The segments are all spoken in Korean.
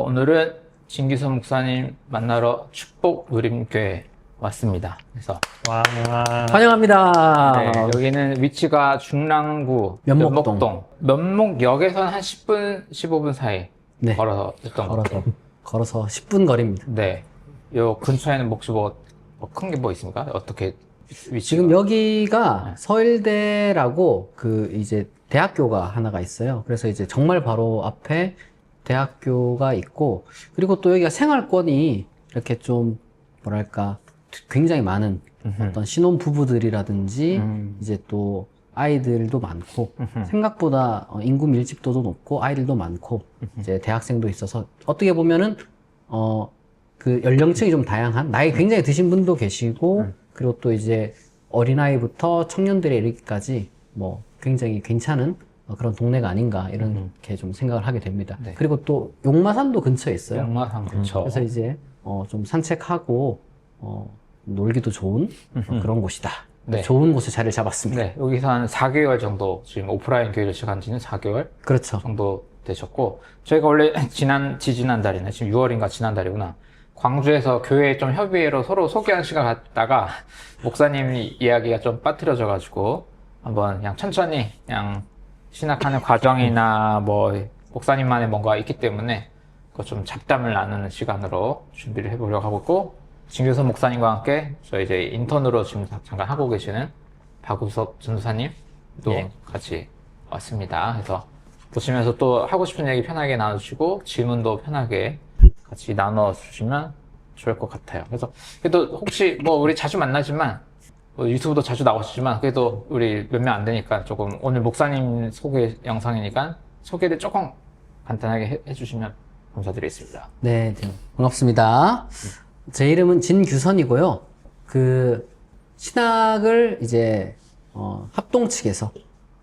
오늘은 진규선 목사님 만나러 축복 누림교회 왔습니다. 그래서 와. 환영합니다. 네, 여기는 위치가 중랑구 면목동. 면목역에서는 한 10분, 15분 사이 네. 걸어서 됐던 것 같아요. 걸어서 10분 거리입니다. 네, 요 근처에는 혹시 큰 게 뭐 있습니까? 어떻게 위치가? 지금 여기가 서일대라고 이제 대학교가 하나가 있어요. 그래서 이제 정말 바로 앞에 대학교가 있고, 그리고 또 여기가 생활권이 이렇게 좀 뭐랄까 굉장히 많은 어떤 신혼 부부들이라든지 이제 또 아이들도 많고 생각보다 인구 밀집도도 높고 아이들도 많고 이제 대학생도 있어서 어떻게 보면은 그 연령층이 좀 다양한, 나이 굉장히 드신 분도 계시고 그리고 또 이제 어린아이부터 청년들에 이르기까지 뭐 굉장히 괜찮은 그런 동네가 아닌가 이렇게 좀 생각을 하게 됩니다. 네. 그리고 또 용마산도 근처에 있어요. 영마산 근처. 그래서 이제 좀 산책하고 놀기도 좋은 그런 곳이다. 네. 좋은 곳에 자리를 잡았습니다. 네, 여기서 한 4개월 정도 지금 오프라인 교회를 시작한 지는 4개월 그렇죠. 정도 되셨고, 저희가 원래 지난달이네, 지금 6월인가 지난달이구나, 광주에서 교회 좀 협의회로 서로 소개하는 시간 갖다가 목사님 이야기가 좀 빠뜨려져가지고 한번 그냥 천천히 그냥 신학하는 과정이나 뭐 목사님만의 뭔가 있기 때문에 그거 좀 잡담을 나누는 시간으로 준비를 해보려고 하고 있고, 진규선 목사님과 함께 저희 이제 인턴으로 지금 잠깐 하고 계시는 박우섭 전도사님도 예. 같이 왔습니다. 그래서 보시면서 또 하고 싶은 얘기 편하게 나눠주시고 질문도 편하게 같이 나눠주시면 좋을 것 같아요. 그래서 그래도 혹시 뭐 우리 자주 만나지만 뭐 유튜브도 자주 나오시지만 그래도 우리 몇 명 안 되니까 조금 오늘 목사님 소개 영상이니까 소개를 조금 간단하게 해주시면 감사드리겠습니다. 네, 반갑습니다. 제 이름은 진규선이고요. 신학을 이제 합동 측에서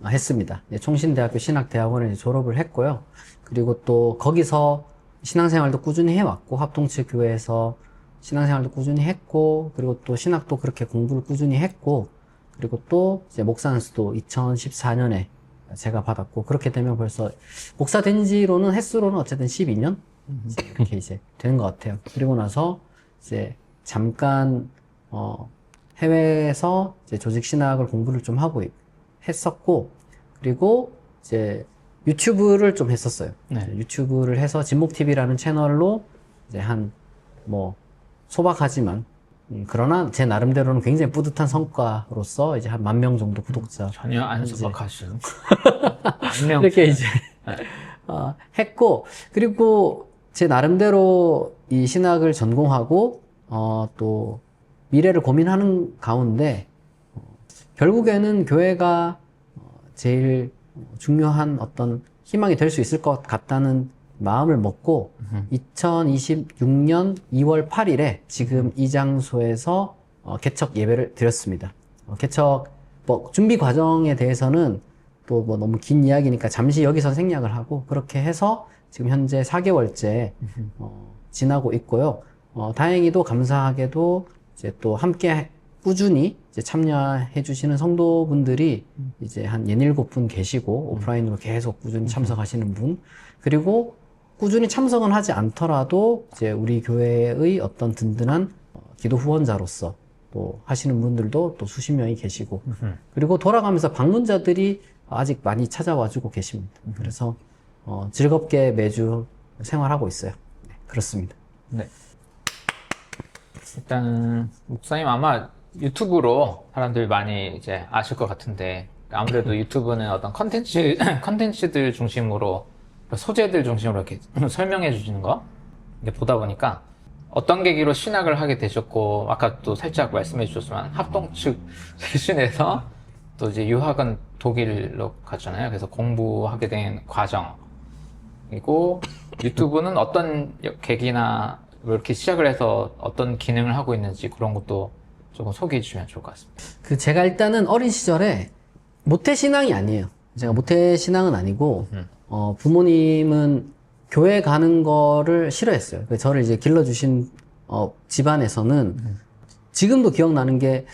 했습니다. 총신대학교 신학대학원을 졸업을 했고요. 그리고 또 거기서 신앙생활도 꾸준히 해왔고, 합동 측 교회에서 신앙생활도 꾸준히 했고, 그리고 또 신학도 그렇게 공부를 꾸준히 했고, 그리고 또 이제 목사 안수도 2014년에 제가 받았고, 그렇게 되면 벌써 목사 된 지로는 횟수로는 어쨌든 12년 이렇게 이제 되는 것 같아요. 그리고 나서 이제 잠깐 해외에서 이제 조직 신학을 공부를 좀 하고 했었고, 그리고 이제 유튜브를 좀 했었어요. 네. 유튜브를 해서 진목TV라는 채널로 이제 소박하지만 그러나 제 나름대로는 굉장히 뿌듯한 성과로서 이제 한 10,000명 정도 구독자 전혀 안 현재 소박하시는 안녕. 이렇게 이제 했고, 그리고 제 나름대로 이 신학을 전공하고 또 미래를 고민하는 가운데 결국에는 교회가 제일 중요한 어떤 희망이 될 수 있을 것 같다는 마음을 먹고 2026년 2월 8일에 지금 이 장소에서 개척 예배를 드렸습니다. 개척 준비 과정에 대해서는 또 너무 긴 이야기니까 잠시 여기서 생략을 하고, 그렇게 해서 지금 현재 4개월째 지나고 있고요. 다행히도 감사하게도 이제 또 함께 꾸준히 이제 참여해 주시는 성도분들이 이제 한 67분 계시고, 오프라인으로 계속 꾸준히 참석하시는 분, 그리고 꾸준히 참석은 하지 않더라도 이제 우리 교회의 어떤 든든한 기도 후원자로서 또 하시는 분들도 또 수십 명이 계시고, 그리고 돌아가면서 방문자들이 아직 많이 찾아와 주고 계십니다. 그래서 즐겁게 매주 생활하고 있어요. 네, 그렇습니다. 네. 일단 목사님 아마 유튜브로 사람들이 많이 이제 아실 것 같은데, 아무래도 유튜브는 어떤 컨텐츠들 중심으로, 소재들 중심으로 이렇게 설명해 주시는 거 이렇게 보다 보니까 어떤 계기로 신학을 하게 되셨고, 아까 또 살짝 말씀해 주셨지만 합동 측 출신에서 또 이제 유학은 독일로 갔잖아요. 그래서 공부하게 된 과정이고, 유튜브는 어떤 계기나 이렇게 시작을 해서 어떤 기능을 하고 있는지 그런 것도 조금 소개해 주시면 좋을 것 같습니다. 제가 일단은 어린 시절에 모태신앙이 아니에요. 제가 모태신앙은 아니고, 부모님은 교회 가는 거를 싫어했어요. 그래서 저를 이제 길러주신, 집안에서는 지금도 기억나는 게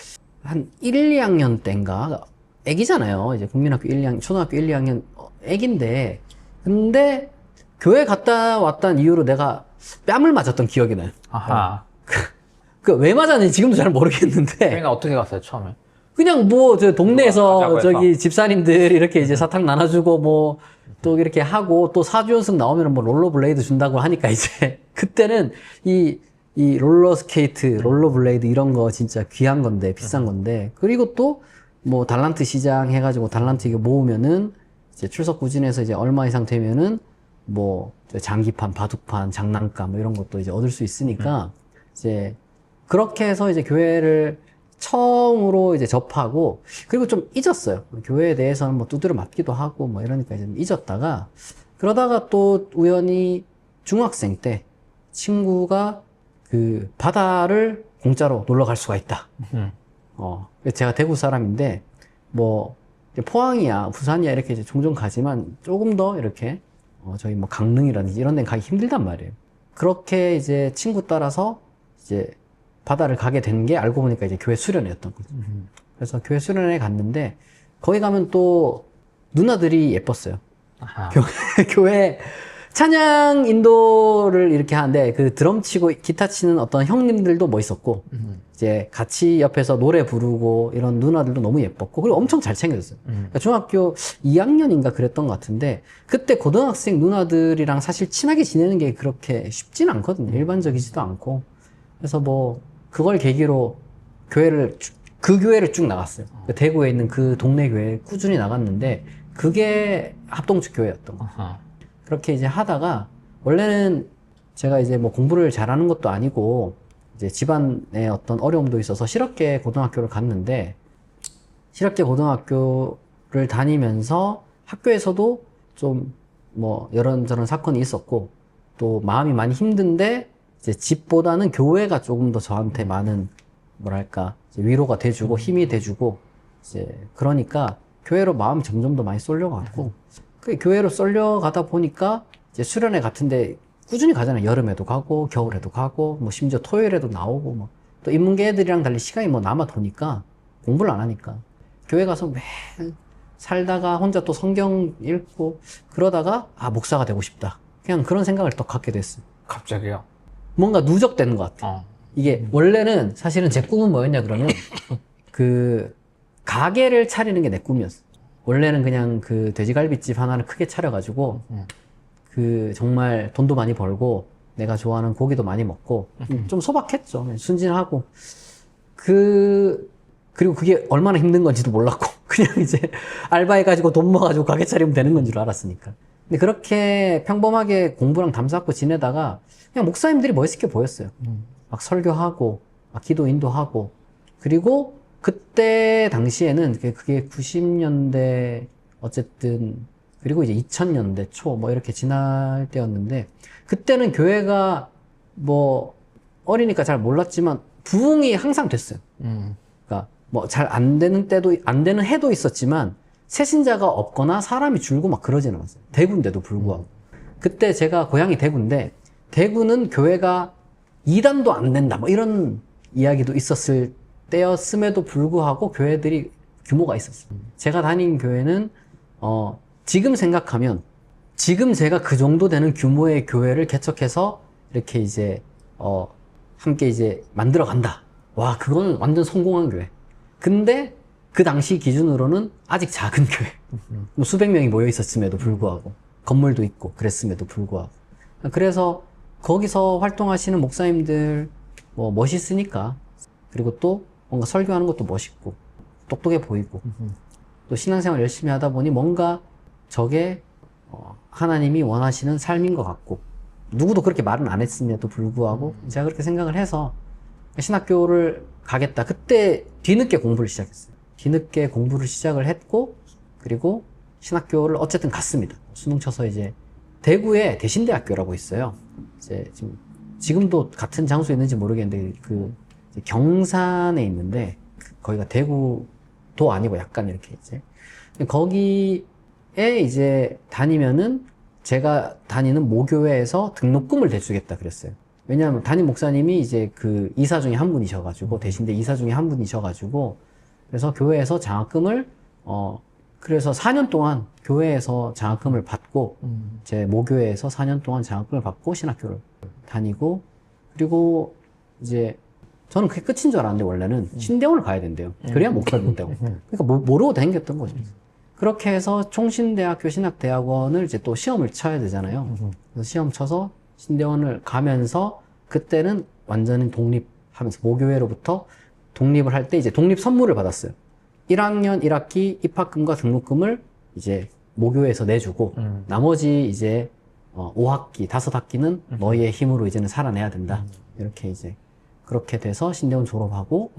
한 1, 2학년 때인가, 애기잖아요. 이제 국민학교 1, 2학년, 초등학교 1, 2학년 애기인데, 근데 교회 갔다 왔다는 이유로 내가 뺨을 맞았던 기억이 나요. 아하. 그 왜 맞았는지 지금도 잘 모르겠는데 그러니까 어떻게 갔어요, 처음에? 그냥 뭐 저 동네에서 가자고 해서. 저기 집사님들 이렇게 이제 사탕 나눠주고 뭐 또 이렇게 하고 또 4주연승 나오면 뭐 롤러블레이드 준다고 하니까 이제 그때는 이 롤러 스케이트, 롤러 블레이드 이런 거 진짜 귀한 건데 비싼 건데 그리고 또 뭐 달란트 시장 해가지고 달란트 이거 모으면은 이제 출석 부진해서 이제 얼마 이상 되면은 뭐 장기판, 바둑판, 장난감 뭐 이런 것도 이제 얻을 수 있으니까 이제 그렇게 해서 이제 교회를 처음으로 이제 접하고 그리고 좀 잊었어요. 교회에 대해서는 뭐 두드려 맞기도 하고 뭐 이러니까 좀 잊었다가 그러다가 또 우연히 중학생 때 친구가 그 바다를 공짜로 놀러 갈 수가 있다. 제가 대구 사람인데 뭐 포항이야, 부산이야 이렇게 이제 종종 가지만 조금 더 이렇게 저희 뭐 강릉이라든지 이런 데는 가기 힘들단 말이에요. 그렇게 이제 친구 따라서 이제 바다를 가게 된 게 알고 보니까 이제 교회 수련회였던 거죠. 그래서 교회 수련회 갔는데 거기 가면 또 누나들이 예뻤어요. 아하. 교회 찬양 인도를 이렇게 하는데 그 드럼 치고 기타 치는 어떤 형님들도 멋있었고 이제 같이 옆에서 노래 부르고 이런 누나들도 너무 예뻤고 그리고 엄청 잘 챙겨줬어요. 그러니까 중학교 2학년인가 그랬던 것 같은데 그때 고등학생 누나들이랑 사실 친하게 지내는 게 그렇게 쉽지는 않거든요. 일반적이지도 않고 그래서 뭐 그걸 계기로 그 교회를 쭉 나갔어요. 대구에 있는 그 동네 교회에 꾸준히 나갔는데 그게 합동축 교회였던 거예요. 아하. 그렇게 이제 하다가 원래는 제가 이제 뭐 공부를 잘하는 것도 아니고 이제 집안에 어떤 어려움도 있어서 실업계 고등학교를 갔는데 실업계 고등학교를 다니면서 학교에서도 좀 뭐 이런저런 사건이 있었고 또 마음이 많이 힘든데 이제 집보다는 교회가 조금 더 저한테 많은 뭐랄까 이제 위로가 돼주고 힘이 돼주고 이제 그러니까 교회로 마음이 점점 더 많이 쏠려가고 그 교회로 쏠려가다 보니까 이제 수련회 같은데 꾸준히 가잖아요. 여름에도 가고 겨울에도 가고 뭐 심지어 토요일에도 나오고 뭐 또 인문계 애들이랑 달리 시간이 뭐 남아 도니까 공부를 안 하니까 교회 가서 매일 살다가 혼자 또 성경 읽고 그러다가 아 목사가 되고 싶다. 그냥 그런 생각을 또 갖게 됐어요. 갑자기요? 뭔가 누적되는 것 같아요. 이게 원래는 사실은 제 꿈은 뭐였냐 그러면 그 가게를 차리는 게 내 꿈이었어. 원래는 그냥 그 돼지갈비집 하나를 크게 차려가지고 그 정말 돈도 많이 벌고 내가 좋아하는 고기도 많이 먹고 좀 소박했죠. 순진하고 그리고 그게 얼마나 힘든 건지도 몰랐고 그냥 이제 알바해가지고 돈 모아가지고 가게 차리면 되는 건 줄 알았으니까. 근데 그렇게 평범하게 공부랑 담쌓고 지내다가 그냥 목사님들이 멋있게 보였어요. 막 설교하고 막 기도 인도하고 그리고 그때 당시에는 그게 90년대 어쨌든 그리고 이제 2000년대 초 뭐 이렇게 지날 때였는데 그때는 교회가 뭐 어리니까 잘 몰랐지만 부흥이 항상 됐어요. 그러니까 뭐 잘 안 되는 때도 안 되는 해도 있었지만 새신자가 없거나 사람이 줄고 막 그러지는 않았어요. 대구인데도 불구하고. 그때 제가 고향이 대구인데 대구는 교회가 2단도 안 된다 뭐 이런 이야기도 있었을 때였음에도 불구하고 교회들이 규모가 있었어요. 제가 다닌 교회는 지금 생각하면 지금 제가 그 정도 되는 규모의 교회를 개척해서 이렇게 이제 함께 이제 만들어 간다. 와, 그거는 완전 성공한 교회. 근데 그 당시 기준으로는 아직 작은 교회. 뭐 수백 명이 모여 있었음에도 불구하고 건물도 있고 그랬음에도 불구하고. 그래서 거기서 활동하시는 목사님들 뭐 멋있으니까 그리고 또 뭔가 설교하는 것도 멋있고 똑똑해 보이고 또 신앙생활 열심히 하다 보니 뭔가 저게 하나님이 원하시는 삶인 것 같고 누구도 그렇게 말은 안 했음에도 불구하고 제가 그렇게 생각을 해서 신학교를 가겠다. 그때 뒤늦게 공부를 시작했어요. 뒤늦게 공부를 시작을 했고 그리고 신학교를 어쨌든 갔습니다. 수능 쳐서 이제 대구에 대신대학교라고 있어요. 이제 지금도 같은 장소에 있는지 모르겠는데 그 경산에 있는데 거기가 대구도 아니고 약간 이렇게 이제 거기에 이제 다니면은 제가 다니는 모교회에서 등록금을 대주겠다 그랬어요. 왜냐하면 담임 목사님이 이제 그 이사 중에 한 분이셔가지고 대신대 이사 중에 한 분이셔가지고 그래서 교회에서 장학금을 그래서 4년 동안 교회에서 장학금을 받고 제 모교회에서 4년 동안 장학금을 받고 신학교를 다니고 그리고 이제 저는 그게 끝인 줄 알았는데 원래는 신대원을 가야 된대요. 그래야 목사를 못 되고. 그러니까 모르고 다녔던 거죠. 그렇게 해서 총신대학교 신학대학원을 이제 또 시험을 쳐야 되잖아요. 그래서 시험 쳐서 신대원을 가면서 그때는 완전히 독립하면서 모교회로부터 독립을 할 때 이제 독립 선물을 받았어요. 1학년 1학기 입학금과 등록금을 이제 모교회에서 내주고 나머지 이제 5학기, 5학기는 너희의 힘으로 이제는 살아내야 된다. 이렇게 이제 그렇게 돼서 신대원 졸업하고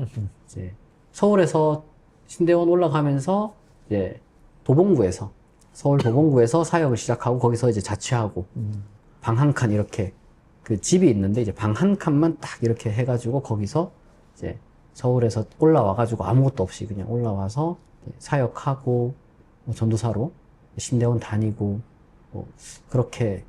이제 서울에서 신대원 올라가면서 이제 도봉구에서 서울 도봉구에서 사역을 시작하고 거기서 이제 자취하고 방 한 칸 이렇게 그 집이 있는데 이제 방 한 칸만 딱 이렇게 해가지고 거기서 이제 서울에서 올라와가지고 아무것도 없이 그냥 올라와서 사역하고 뭐 전도사로 신대원 다니고 뭐 그렇게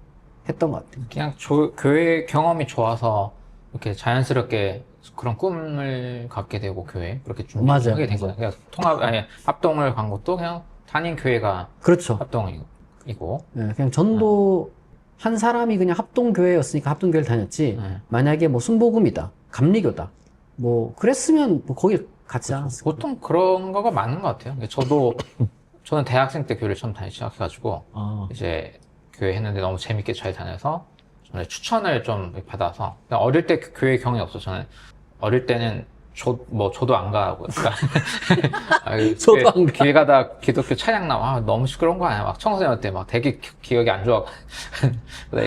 했던 것 같아요. 그냥 교회 경험이 좋아서 이렇게 자연스럽게 그런 꿈을 갖게 되고 교회 그렇게 맞아요. 준비하게 된 거예요. 그냥 합동을 간 것도 그냥 다닌 교회가 그렇죠. 합동이고. 네, 그냥 전도 한 사람이 그냥 합동교회였으니까 합동교회를 다녔지 만약에 뭐 순복음이다, 감리교다 뭐 그랬으면 뭐 거길 갔지 않았을까. 보통 그런 거가 많은 것 같아요. 저는 대학생 때 교회를 처음 다니기 시작해가지고 이제 교회 했는데 너무 재밌게 잘 다녀서 저는 추천을 좀 받아서 어릴 때 교회 경험이 없어. 저는 어릴 때는 저도 안 가고 저도 안 가. 길 가다 기독교 찬양 나와 너무 시끄러운 거 아니야? 막 청소년 때 막 되게 기억이 안 좋아.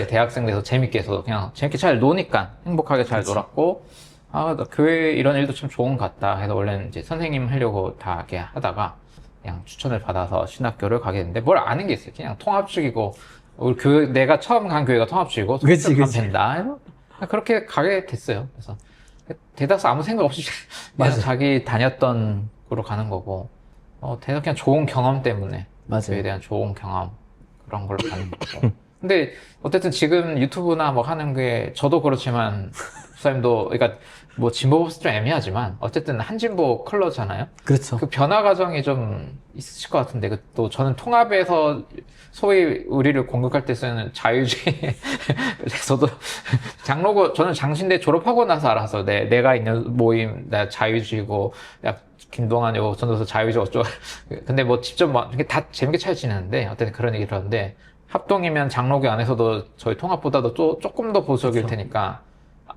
대학생 돼서 재밌게 해서 그냥 재밌게 잘 노니까 행복하게 잘 놀았고 나 교회 이런 일도 참 좋은 것 같다 해서 원래는 이제 선생님 하려고 다 이렇게 하다가 그냥 추천을 받아서 신학교를 가게 됐는데 뭘 아는 게 있어요. 그냥 통합적이고 우리 내가 처음 간 교회가 통합적이고 그치. 가면 된다. 해서 그렇게 가게 됐어요. 그래서 대다수 아무 생각 없이 그냥 맞아요. 자기 다녔던 곳으로 가는 거고 대다수 그냥 좋은 경험 때문에 맞아요. 교회에 대한 좋은 경험 그런 걸로 가는 거고. 근데 어쨌든 지금 유튜브나 뭐 하는 게 저도 그렇지만 목사님도 그러니까 뭐 진보법은 좀 애매하지만 어쨌든 한진보 컬러잖아요. 그렇죠. 그 변화 과정이 좀 있으실 것 같은데 또 저는 통합에서 소위 우리를 공격할 때 쓰는 자유주의 저도 저는 장신대 졸업하고 나서 알아서 내가 있는 모임 나 자유주의고 야 김동환 요 전도서 자유주의 어쩌고 근데 뭐 직접 이렇게 다 재밌게 잘 지내는데 어쨌든 그런 얘기를 하는데 합동이면 장로교 안에서도 저희 통합보다도 조금 더 보수적일 그렇죠. 테니까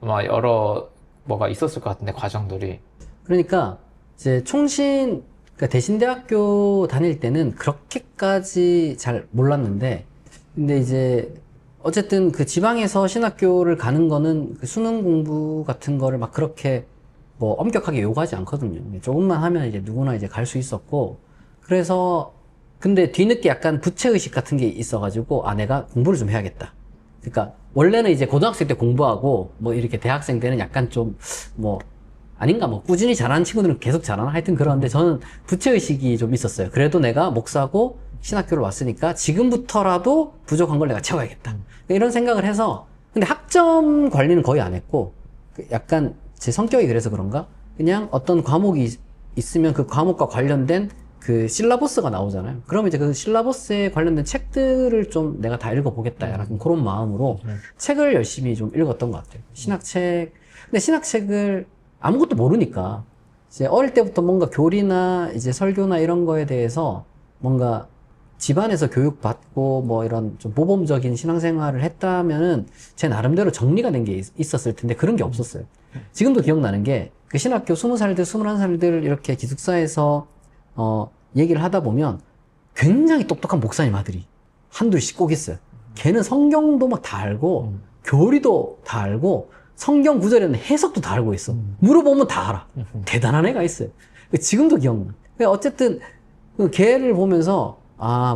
아마 여러 뭐가 있었을 것 같은데 과정들이. 그러니까 이제 그러니까 대신대학교 다닐 때는 그렇게까지 잘 몰랐는데 근데 이제 어쨌든 그 지방에서 신학교를 가는 거는 그 수능 공부 같은 거를 막 그렇게 뭐 엄격하게 요구하지 않거든요. 조금만 하면 이제 누구나 이제 갈 수 있었고 그래서 근데 뒤늦게 약간 부채의식 같은 게 있어가지고 내가 공부를 좀 해야겠다. 그러니까 원래는 이제 고등학생 때 공부하고 뭐 이렇게 대학생 때는 약간 좀 뭐 아닌가 뭐 꾸준히 잘하는 친구들은 계속 잘하나 하여튼 그런데 저는 부채의식이 좀 있었어요. 그래도 내가 목사고 신학교를 왔으니까 지금부터라도 부족한 걸 내가 채워야겠다. 이런 생각을 해서 근데 학점 관리는 거의 안 했고 약간 제 성격이 그래서 그런가 그냥 어떤 과목이 있으면 그 과목과 관련된 그 실라버스가 나오잖아요. 그러면 이제 그 실라버스에 관련된 책들을 좀 내가 다 읽어보겠다. 약간 그런 마음으로 책을 열심히 좀 읽었던 것 같아요. 신학책. 근데 신학책을 아무것도 모르니까 이제 어릴 때부터 뭔가 교리나 이제 설교나 이런 거에 대해서 뭔가 집안에서 교육받고 뭐 이런 좀 모범적인 신앙생활을 했다면은 제 나름대로 정리가 된 게 있었을 텐데 그런 게 없었어요. 지금도 기억나는 게 그 신학교 20살들, 21살들 이렇게 기숙사에서 얘기를 하다 보면 굉장히 똑똑한 목사님 아들이 한둘씩 꼭 있어요. 걔는 성경도 막 다 알고 교리도 다 알고 성경 구절에는 해석도 다 알고 있어. 물어보면 다 알아. 대단한 애가 있어요. 지금도 기억나. 어쨌든 그 걔를 보면서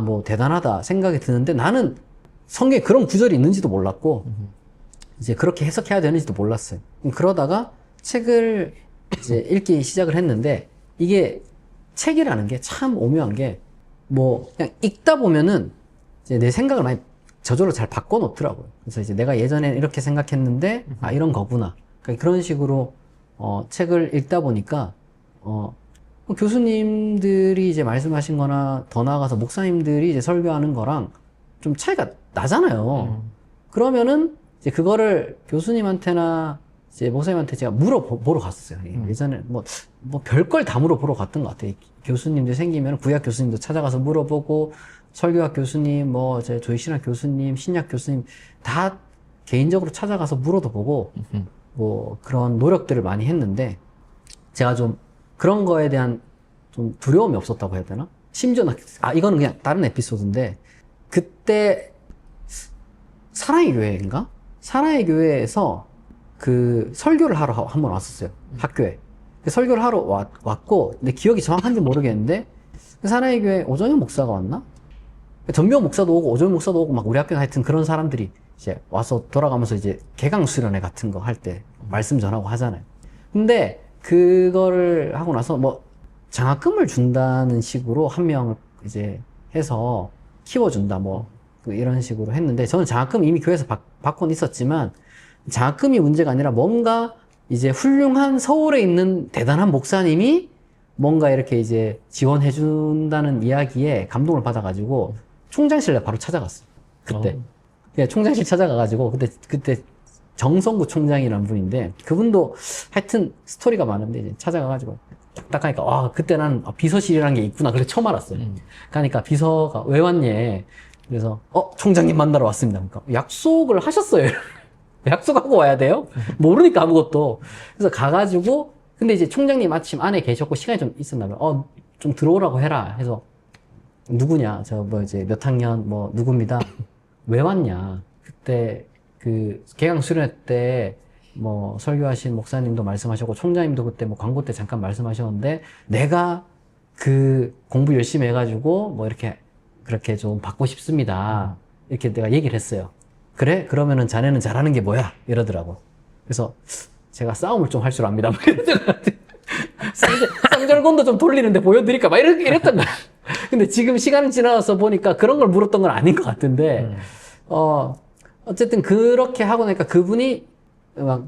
뭐 대단하다 생각이 드는데 나는 성경에 그런 구절이 있는지도 몰랐고 이제 그렇게 해석해야 되는지도 몰랐어요. 그러다가 책을 이제 읽기 시작을 했는데 이게 책이라는 게 참 오묘한 게 뭐 그냥 읽다 보면은 이제 내 생각을 많이 저절로 잘 바꿔 놓더라고요. 그래서 이제 내가 예전에 이렇게 생각했는데 이런 거구나. 그러니까 그런 식으로 책을 읽다 보니까 교수님들이 이제 말씀하신 거나 더 나아가서 목사님들이 이제 설교하는 거랑 좀 차이가 나잖아요. 그러면은 이제 그거를 교수님한테나 이제 목사님한테 제가 물어보러 갔었어요. 예전에 뭐 별걸 다 물어보러 갔던 것 같아요. 교수님들 생기면 구약 교수님도 찾아가서 물어보고 설교학 교수님, 뭐 제 조익신학 교수님, 신약 교수님 다 개인적으로 찾아가서 물어도 보고 뭐 그런 노력들을 많이 했는데 제가 좀 그런 거에 대한 좀 두려움이 없었다고 해야 되나? 심지어 이거는 그냥 다른 에피소드인데 그때 사랑의 교회인가? 사랑의 교회에서 그 설교를 하러 한 번 왔었어요. 학교에. 설교를 하러 왔고, 근데 기억이 정확한지 모르겠는데, 사랑의 교회 오정현 목사가 왔나? 전명 목사도 오고, 오정현 목사도 오고, 막 우리 학교 하여튼 그런 사람들이 이제 와서 돌아가면서 이제 개강 수련회 같은 거 할 때 말씀 전하고 하잖아요. 근데 그거를 하고 나서 뭐 장학금을 준다는 식으로 한 명을 이제 해서 키워준다, 뭐 이런 식으로 했는데, 저는 장학금 이미 교회에서 받고는 있었지만, 장학금이 문제가 아니라 뭔가 이제 훌륭한 서울에 있는 대단한 목사님이 뭔가 이렇게 이제 지원해준다는 이야기에 감동을 받아가지고 총장실에 바로 찾아갔어요. 그때. 예, 총장실 찾아가가지고 그때 정성구 총장이라는 분인데 그분도 하여튼 스토리가 많은데 이제 찾아가가지고 딱 하니까 와, 그때 난 비서실이라는 게 있구나. 그래 처음 알았어요. 그러니까 비서가 왜 왔니? 그래서 총장님 만나러 왔습니다. 그러니까 약속을 하셨어요. 약속하고 와야 돼요? 모르니까 아무것도. 그래서 가가지고, 근데 이제 총장님 마침 안에 계셨고 시간이 좀 있었나 봐요. 좀 들어오라고 해라. 해서, 누구냐? 이제 몇 학년, 누굽니다. 왜 왔냐? 그때 그 개강 수련회 때 설교하신 목사님도 말씀하셨고, 총장님도 그때 광고 때 잠깐 말씀하셨는데, 내가 그 공부 열심히 해가지고, 그렇게 좀 받고 싶습니다. 이렇게 내가 얘기를 했어요. 그래? 그러면은 자네는 잘하는 게 뭐야? 이러더라고. 그래서 제가 싸움을 좀 할 줄 압니다. 쌍절곤도 좀 돌리는데 보여드릴까? 막 이랬던 거야. 근데 지금 시간이 지나서 보니까 그런 걸 물었던 건 아닌 것 같은데, 어쨌든 그렇게 하고 나니까 그분이 막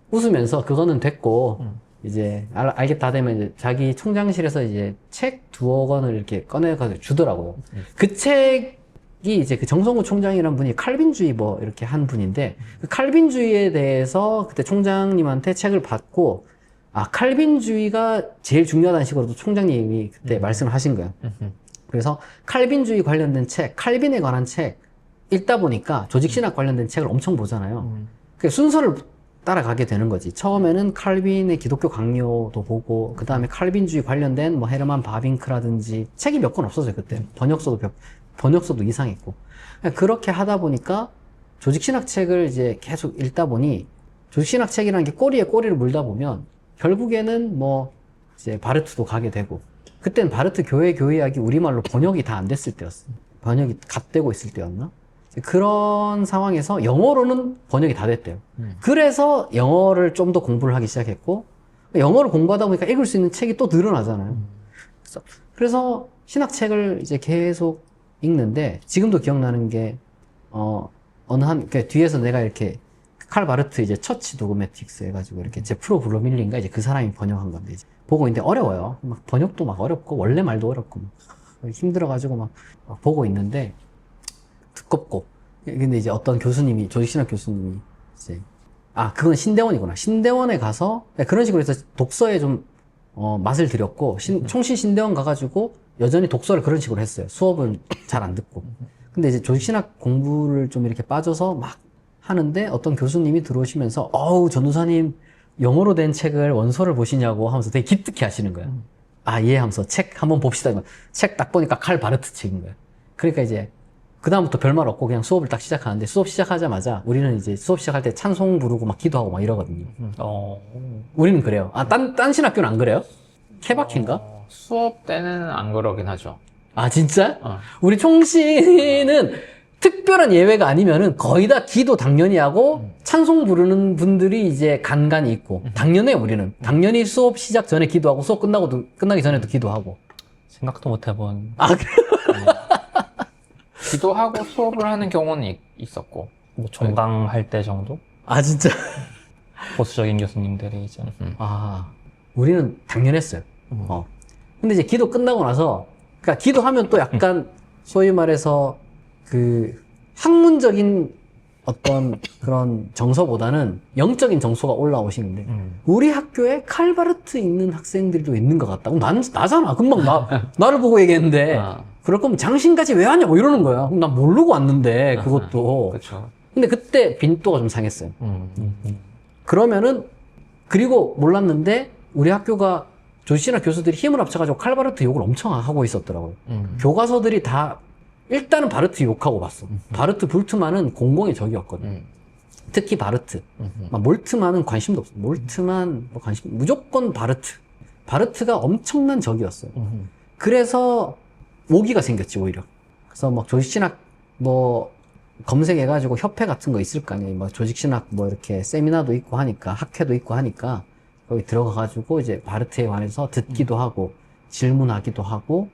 웃으면서 그거는 됐고, 이제 알겠다 되면 이제 자기 총장실에서 이제 책 2억 원을 이렇게 꺼내가지고 주더라고요. 그 책이 이제 그 정성구 총장이라는 분이 칼빈주의 이렇게 한 분인데, 그 칼빈주의에 대해서 그때 총장님한테 책을 받고, 칼빈주의가 제일 중요하다는 식으로 총장님이 그때 말씀을 하신 거예요. 그래서 칼빈주의 관련된 책, 칼빈에 관한 책 읽다 보니까 조직신학 관련된 책을 엄청 보잖아요. 그 순서를 따라가게 되는 거지. 처음에는 칼빈의 기독교 강요도 보고, 그 다음에 칼빈주의 관련된 헤르만 바빙크라든지 책이 몇 권 없었어요, 그때. 번역서도 이상했고. 그렇게 하다 보니까 조직신학 책을 이제 계속 읽다 보니, 조직신학 책이라는 게 꼬리에 꼬리를 물다 보면 결국에는 이제 바르트도 가게 되고, 그때는 바르트 교회학이 우리말로 번역이 다 안 됐을 때였어. 번역이 갓되고 있을 때였나? 그런 상황에서 영어로는 번역이 다 됐대요. 그래서 영어를 좀 더 공부를 하기 시작했고, 영어를 공부하다 보니까 읽을 수 있는 책이 또 늘어나잖아요. 그래서 신학책을 이제 계속 읽는데, 지금도 기억나는 게, 뒤에서 내가 이렇게, 칼 바르트 이제 처치 도그매틱스 해가지고 이렇게 제프로 블로밀린가 이제 그 사람이 번역한 건데, 이제 보고 있는데 어려워요. 번역도 어렵고, 원래 말도 어렵고, 힘들어가지고 보고 있는데, 두껍고. 근데 이제 어떤 교수님이, 조직신학 교수님이 이제, 그건 신대원이구나. 신대원에 가서, 그런 식으로 해서 독서에 좀, 맛을 들였고, 총신 신대원 가가지고 여전히 독서를 그런 식으로 했어요. 수업은 잘 안 듣고. 근데 이제 조직신학 공부를 좀 이렇게 빠져서 막 하는데 어떤 교수님이 들어오시면서, 전도사님, 영어로 된 책을 원서를 보시냐고 하면서 되게 기특해 하시는 거예요. 예, 하면서 책 한번 봅시다. 책 딱 보니까 칼 바르트 책인 거예요. 그러니까 이제, 그다음부터 별말 없고 그냥 수업을 딱 시작하는데, 수업 시작하자마자 우리는 이제 수업 시작할 때 찬송 부르고 기도하고 이러거든요. 우리는 그래요. 딴 신학교는 안 그래요? 케바케인가? 수업 때는 안 그러긴 하죠. 진짜? 우리 총신은 특별한 예외가 아니면은 거의 다 기도 당연히 하고 찬송 부르는 분들이 이제 간간히 있고, 당연해 우리는. 당연히 수업 시작 전에 기도하고 수업 끝나기 전에도 기도하고. 생각도 못 해본. 기도하고 수업을 하는 경우는 있었고. 종강할 때 정도? 진짜? 보수적인 교수님들이 이제. 우리는 당연했어요. 근데 이제 기도 끝나고 나서, 그러니까 기도하면 또 약간 소위 말해서 그 학문적인 어떤 그런 정서보다는 영적인 정서가 올라오시는데 우리 학교에 칼바르트 있는 학생들도 있는 것 같다. 나잖아. 금방 나를 보고 얘기했는데 아. 그럴 거면 장신까지 왜 왔냐고 이러는 거야. 그럼 난 모르고 왔는데 그것도. 그렇죠. 근데 그때 빈도가 좀 상했어요. 그러면은 그리고 몰랐는데 우리 학교가 조시나 교수들이 힘을 합쳐가지고 칼바르트 욕을 엄청 하고 있었더라고요. 교과서들이 다 일단은 바르트 욕하고 봤어. 바르트 불트만은 공공의 적이었거든. 특히 바르트. 막 몰트만은 관심도 없어. 몰트만 뭐 관심, 무조건 바르트. 바르트가 엄청난 적이었어요. 그래서 오기가 생겼지 오히려. 그래서 막 조직신학 뭐 검색해가지고 협회 같은 거 있을 거 아니에요. 뭐 조직신학 뭐 이렇게 세미나도 있고 하니까 학회도 있고 하니까 거기 들어가가지고 이제 바르트에 관해서 듣기도 하고 질문하기도 하고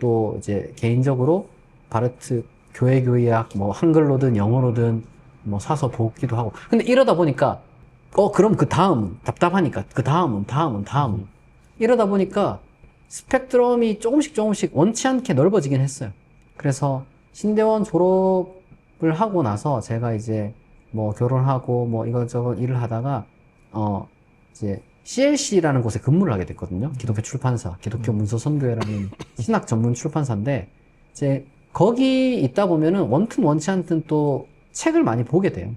또 이제 개인적으로 바르트 교회학 뭐 한글로든 영어로든 뭐 사서 보기도 하고. 근데 이러다 보니까 그럼 그 다음은 답답하니까 그 다음은 이러다 보니까 스펙트럼이 조금씩 원치 않게 넓어지긴 했어요. 그래서 신대원 졸업을 하고 나서 제가 이제 뭐 결혼하고 뭐 이것저것 일을 하다가 이제 CLC라는 곳에 근무를 하게 됐거든요. 기독교 출판사, 기독교 문서 선교회라는 신학 전문 출판사인데 이제 거기 있다 보면은 원튼 원치 않든 또 책을 많이 보게 돼요.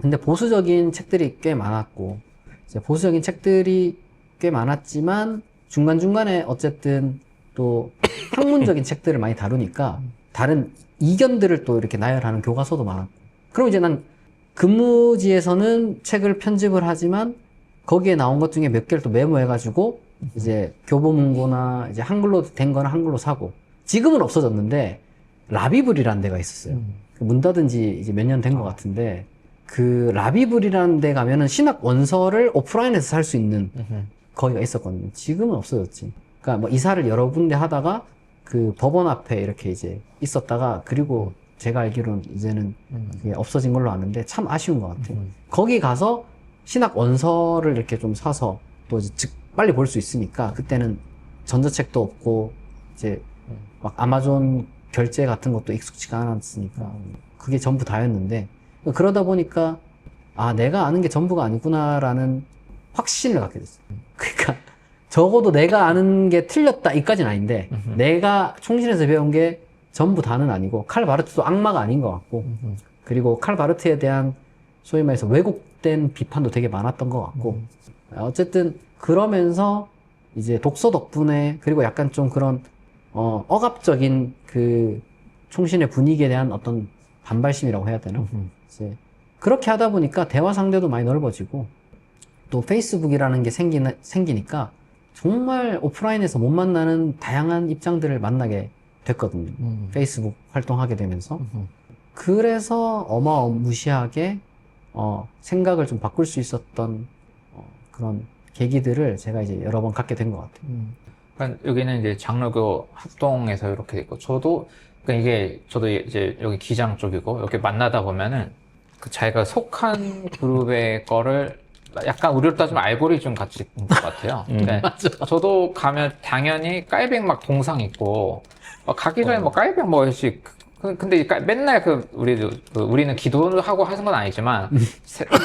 근데 보수적인 책들이 꽤 많았고 이제 보수적인 책들이 꽤 많았지만 중간중간에 어쨌든 또 학문적인 책들을 많이 다루니까 다른 이견들을 또 이렇게 나열하는 교과서도 많았고. 그럼 이제 난 근무지에서는 책을 편집을 하지만 거기에 나온 것 중에 몇 개를 또 메모해가지고 이제 교보문고나 이제 한글로 된 거는 한글로 사고. 지금은 없어졌는데 라비블이라는 데가 있었어요. 문 닫은 지 이제 몇 년 된 것 같은데 그 라비블이라는 데 가면은 신학 원서를 오프라인에서 살 수 있는 거기가 있었거든요. 지금은 없어졌지. 그러니까 뭐 이사를 여러 군데 하다가 그 법원 앞에 이렇게 이제 있었다가 그리고 제가 알기로는 이제는 그게 없어진 걸로 아는데 참 아쉬운 것 같아요. 거기 가서 신학 원서를 이렇게 좀 사서 또 이제 빨리 볼 수 있으니까 그때는 전자책도 없고 이제 막 아마존 결제 같은 것도 익숙지가 않았으니까 그게 전부 다였는데 그러다 보니까 아 내가 아는 게 전부가 아니구나라는 확신을 갖게 됐어요. 그러니까 적어도 내가 아는 게 틀렸다 이까지는 아닌데 내가 총신에서 배운 게 전부 다는 아니고 칼 바르트도 악마가 아닌 것 같고 그리고 칼 바르트에 대한 소위 말해서 왜곡된 비판도 되게 많았던 것 같고 어쨌든 그러면서 이제 독서 덕분에 그리고 약간 좀 그런 억압적인 그 총신의 분위기에 대한 어떤 반발심이라고 해야 되나? 이제 그렇게 하다 보니까 대화 상대도 많이 넓어지고 또 페이스북이라는 게 생기니까 정말 오프라인에서 못 만나는 다양한 입장들을 만나게 됐거든요. 페이스북 활동하게 되면서. 그래서 어마무시하게 생각을 좀 바꿀 수 있었던 그런 계기들을 제가 이제 여러 번 갖게 된 것 같아요. 그러니까 여기는 이제 장로교 합동에서 이렇게 있고 저도 이제 여기 기장 쪽이고 이렇게 만나다 보면은 그 자기가 속한 그룹의 거를 약간 우리로 따지면 알고리즘 같이 인 것 같아요. 그러니까 저도 가면 당연히 깔백 막 동상 있고 가기 전에 뭐 깔백 뭐 일씩 근데 맨날 우리는 기도를 하고 하는 건 아니지만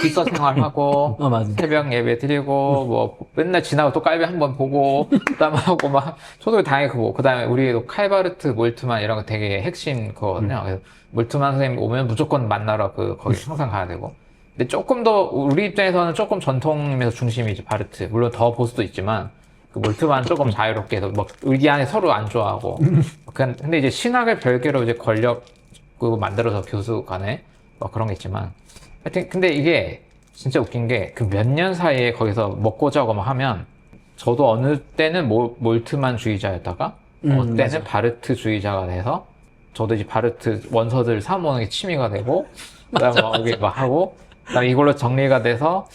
기서 생활하고 맞아. 새벽 예배 드리고 뭐 맨날 지나고 또 깔배 한번 보고 그다음에 하고 막 저도 당연히 그다음에 우리 칼바르트 몰트만 이런 거 되게 핵심 그거거든요. 그래서 몰트만 선생님 오면 무조건 만나러 거기 항상 가야 되고. 근데 조금 더 우리 입장에서는 조금 전통에서 중심이 이제 바르트 물론 더 보수도 있지만 그 몰트만 조금 자유롭게 해서 막 우리 안에 서로 안 좋아하고 근데 이제 신학을 별개로 이제 권력 만들어서 교수 간에 뭐 그런 게 있지만 하여튼 근데 이게 진짜 웃긴 게 그 몇 년 사이에 거기서 먹고 자고 막 하면 저도 어느 때는 몰트만 주의자였다가 어느 때는 맞아. 바르트 주의자가 돼서 저도 이제 바르트 원서들 사모으는 게 취미가 되고 그다음에 여기 막 하고 그다음에 이걸로 정리가 돼서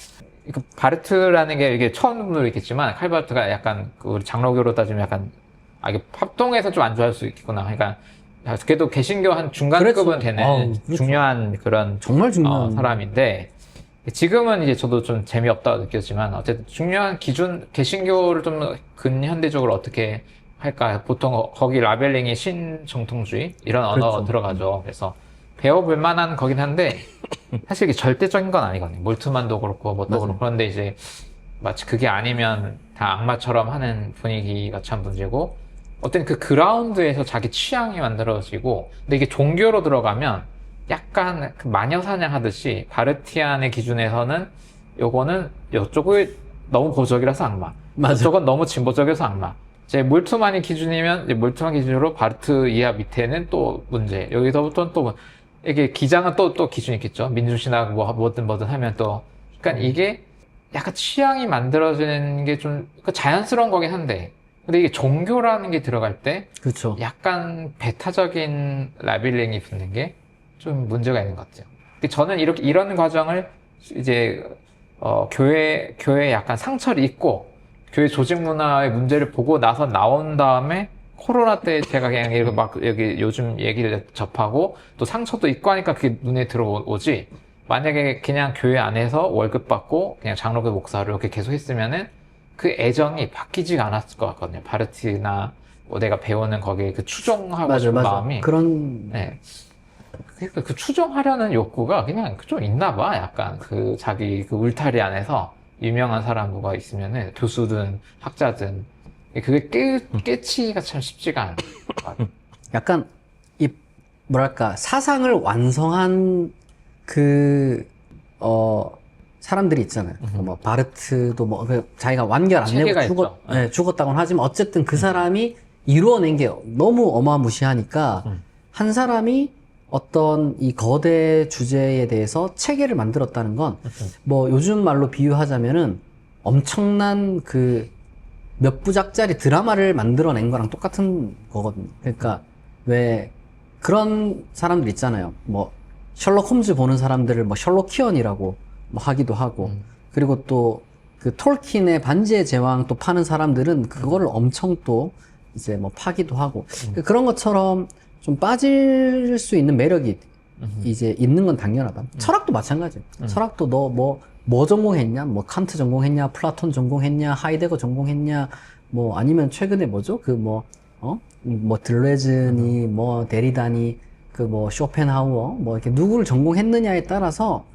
그 바르트라는 게 이게 처음으로 있겠지만 칼바르트가 약간 우리 장로교로 따지면 약간 이게 합동에서 좀 안 좋아할 수 있겠구나. 그러니까 그래도 개신교 한 중간급은 그렇죠. 되는 그렇죠. 중요한 그런 정말 중요한 사람인데 지금은 이제 저도 좀 재미없다고 느꼈지만 어쨌든 중요한 기준 개신교를 좀 근현대적으로 어떻게 할까? 보통 거기 라벨링이 신정통주의 이런 언어가 그렇죠. 들어가죠. 그래서 배워볼 만한 거긴 한데 사실 이게 절대적인 건 아니거든요. 몰트만도 그렇고 뭣도 맞아요. 그렇고 그런데 이제 마치 그게 아니면 다 악마처럼 하는 분위기가 참 문제고 어떤 그 그라운드에서 자기 취향이 만들어지고 근데 이게 종교로 들어가면 약간 그 마녀 사냥하듯이 바르티안의 기준에서는 요거는 요쪽을 너무 보적이라서 악마 맞아. 이쪽은 너무 진보적이라서 악마 이제 몰트만이 기준이면 이제 몰트만 기준으로 바르트 이하 밑에는 또 문제 여기서부터는 또 이게 기장은 또 기준이 있겠죠 민주신학 뭐든 하면 또 그러니까 이게 약간 취향이 만들어지는 게 좀 자연스러운 거긴 한데 근데 이게 종교라는 게 들어갈 때 그렇죠. 약간 배타적인 라벨링이 붙는 게 좀 문제가 있는 것 같아요. 근데 저는 이런 과정을 이제 교회에 약간 상처를 입고 교회 조직 문화의 문제를 보고 나서 나온 다음에 코로나 때 제가 그냥 이렇게 막 여기 요즘 얘기를 접하고 또 상처도 있고 하니까 그게 눈에 들어오지. 만약에 그냥 교회 안에서 월급 받고 그냥 장로교 목사로 이렇게 계속 했으면은 그 애정이 바뀌지가 않았을 것 같거든요. 바르티나 뭐 내가 배우는 거기에 그 추종하고 맞아, 싶은 맞아. 마음이 그런 네. 그러니까 그 추종하려는 욕구가 그냥 좀 있나 봐. 약간 그 자기 그 울타리 안에서 유명한 사람 누가 있으면은 교수든 학자든 그게 깨치기가 참 쉽지가 않아. 약간 이 뭐랄까 사상을 완성한 그 사람들이 있잖아요. 뭐 바르트도 뭐 자기가 완결 안 체계가 내고 있죠. 죽었다고는 하지만 어쨌든 그 사람이 이루어낸 게 너무 어마무시하니까 한 사람이 어떤 이 거대 주제에 대해서 체계를 만들었다는 건 뭐 요즘 말로 비유하자면은 엄청난 그 몇 부작짜리 드라마를 만들어낸 거랑 똑같은 거거든요. 그러니까 왜 그런 사람들 있잖아요. 뭐 셜록 홈즈 보는 사람들을 뭐 셜록키언이라고 뭐 하기도 하고 그리고 또 그 톨킨의 반지의 제왕 또 파는 사람들은 그거를 엄청 또 이제 뭐 파기도 하고 그런 것처럼 좀 빠질 수 있는 매력이 이제 있는 건 당연하다. 철학도 마찬가지예요. 철학도 너 뭐 전공했냐? 뭐 칸트 전공했냐? 플라톤 전공했냐? 하이데거 전공했냐? 뭐 아니면 최근에 뭐죠? 그 뭐 들레즈니 뭐 데리다니 그 뭐 쇼펜하우어 뭐 이렇게 누구를 전공했느냐에 따라서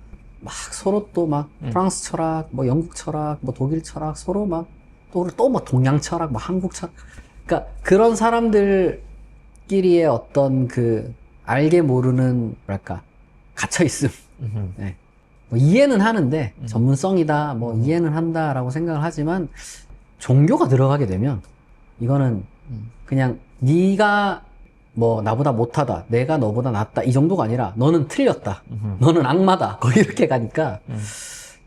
막 서로 또 막 프랑스 철학, 뭐 영국 철학, 뭐 독일 철학 서로 막 또 뭐 동양 철학, 뭐 한국 철학 그러니까 그런 사람들끼리의 어떤 그 알게 모르는 뭐랄까 갇혀 있음. 네. 뭐 이해는 하는데 전문성이다 뭐 이해는 한다라고 생각을 하지만 종교가 들어가게 되면 이거는 그냥 네가 뭐 나보다 못하다 내가 너보다 낫다 이 정도가 아니라 너는 틀렸다 너는 악마다 거의 이렇게 가니까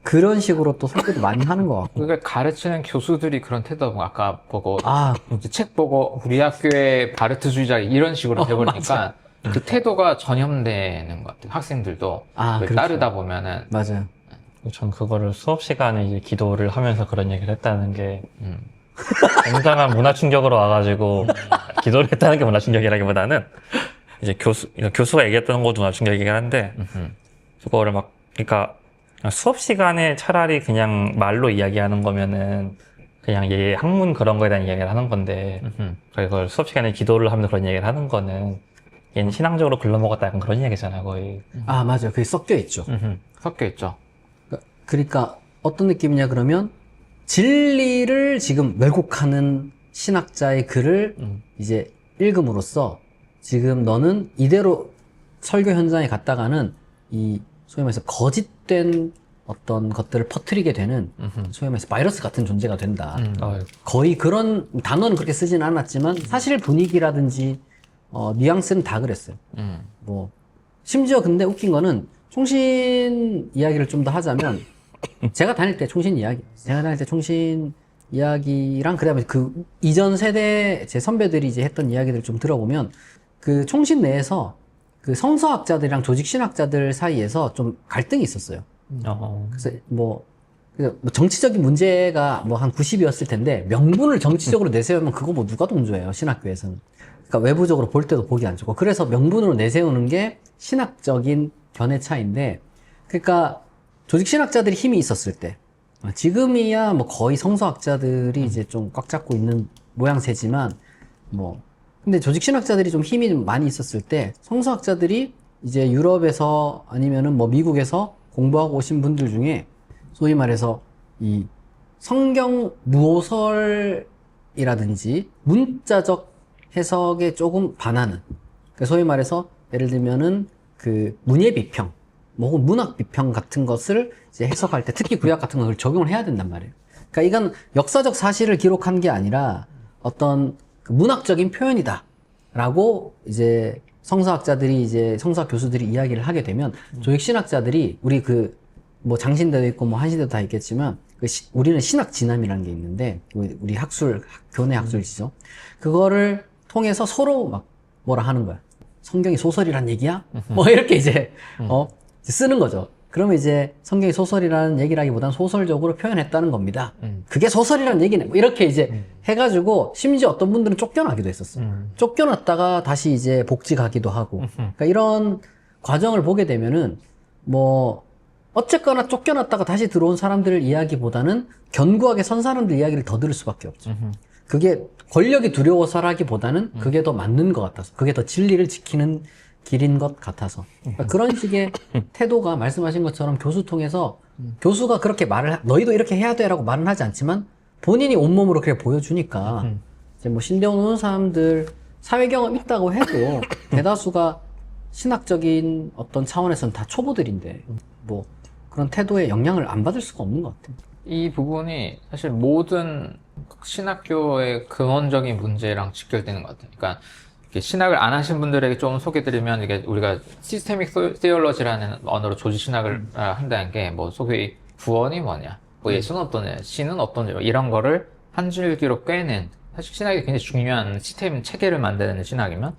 그런 식으로 또 설교도 많이 하는 것 같고 그러니까 가르치는 교수들이 그런 태도가 뭐 아까 보고 아 이제 책 보고 우리 학교의 바르트주의자 이런 식으로 돼버리니까 그 태도가 전염되는 것 같아요. 학생들도 그걸 그렇죠. 따르다 보면은 맞아요 전 그거를 수업 시간에 이제 기도를 하면서 그런 얘기를 했다는 게 굉장한 문화 충격으로 와가지고 기도를 했다는 게 문화 충격이라기보다는 이제 교수가 얘기했던 것도 문화 충격이긴 한데 그거를 막 그러니까 수업 시간에 차라리 그냥 말로 이야기하는 거면은 그냥 얘 학문 그런 거에 대한 이야기를 하는 건데 그걸 수업 시간에 기도를 하면서 그런 얘기를 하는 거는 얘는 신앙적으로 글러먹었다 약간 그런 얘기잖아요 거의. 맞아요 그게 섞여 있죠 섞여 있죠. 그러니까 어떤 느낌이냐 그러면 진리를 지금 왜곡하는 신학자의 글을 이제 읽음으로써 지금 너는 이대로 설교 현장에 갔다가는 이 소위 말해서 거짓된 어떤 것들을 퍼뜨리게 되는 소위 말해서 바이러스 같은 존재가 된다. 거의 그런 단어는 그렇게 쓰지는 않았지만 사실 분위기라든지 뉘앙스는 다 그랬어요. 뭐 심지어 근데 웃긴 거는 총신 이야기를 좀 더 하자면 제가 다닐 때 총신 이야기랑 그다음에 그 이전 세대 제 선배들이 이제 했던 이야기들 좀 들어보면 그 총신 내에서 그 성서학자들이랑 조직신학자들 사이에서 좀 갈등이 있었어요. 그래서 뭐 정치적인 문제가 뭐 한 90이었을 텐데 명분을 정치적으로 내세우면 그거 뭐 누가 동조해요 신학교에서는. 그러니까 외부적으로 볼 때도 보기 안 좋고 그래서 명분으로 내세우는 게 신학적인 견해 차이인데 그러니까 조직 신학자들이 힘이 있었을 때, 지금이야 뭐 거의 성서학자들이 이제 좀 꽉 잡고 있는 모양새지만, 뭐, 근데 조직 신학자들이 좀 힘이 좀 많이 있었을 때, 성서학자들이 이제 유럽에서 아니면은 뭐 미국에서 공부하고 오신 분들 중에 소위 말해서 이 성경 무호설이라든지 문자적 해석에 조금 반하는, 그러니까 소위 말해서 예를 들면은 그 문예 비평, 뭐 혹은 문학 비평 같은 것을 이제 해석할 때 특히 구약 같은 걸 적용을 해야 된단 말이에요. 그러니까 이건 역사적 사실을 기록한 게 아니라 어떤 그 문학적인 표현이다라고 이제 성서학자들이 이제 성서학 교수들이 이야기를 하게 되면 조직 신학자들이 우리 그 뭐 장신대도 있고 뭐 한신대도 다 있겠지만 우리는 신학 진함이라는 게 있는데 우리 학술 교내 학술이죠. 그거를 통해서 서로 막 뭐라 하는 거야. 성경이 소설이란 얘기야? 뭐 이렇게 이제 쓰는 거죠. 그러면 이제 성경이 소설이라는 얘기라기보다는 소설적으로 표현했다는 겁니다. 그게 소설이라는 얘기네. 뭐 이렇게 이제 해가지고 심지어 어떤 분들은 쫓겨나기도 했었어요. 쫓겨났다가 다시 이제 복직하기도 하고. 그러니까 이런 과정을 보게 되면은 뭐 어쨌거나 쫓겨났다가 다시 들어온 사람들 이야기보다는 견고하게 선 사람들 이야기를 더 들을 수밖에 없죠. 그게 권력이 두려워서라기보다는 그게 더 맞는 것 같아서, 그게 더 진리를 지키는 길인 것 같아서. 그러니까 그런 식의 태도가 말씀하신 것처럼 교수 통해서 교수가 그렇게 너희도 이렇게 해야 돼 라고 말은 하지 않지만 본인이 온몸으로 그렇게 보여주니까 이제 뭐 신대원 오는 사람들 사회 경험 있다고 해도 대다수가 신학적인 어떤 차원에서는 다 초보들인데 뭐 그런 태도에 영향을 안 받을 수가 없는 것 같아요. 이 부분이 사실 모든 신학교의 근원적인 문제랑 직결되는 것 같아요. 그러니까 이렇게 신학을 안 하신 분들에게 좀 소개드리면 이게 우리가 시스테믹 시올로지라는 언어로 조직 신학을 한다는 게 뭐 소위 구원이 뭐냐, 뭐 예수는 어떠냐, 신은 어떠냐 이런 거를 한 줄기로 꿰는, 사실 신학이 굉장히 중요한 시스템 체계를 만드는 신학이면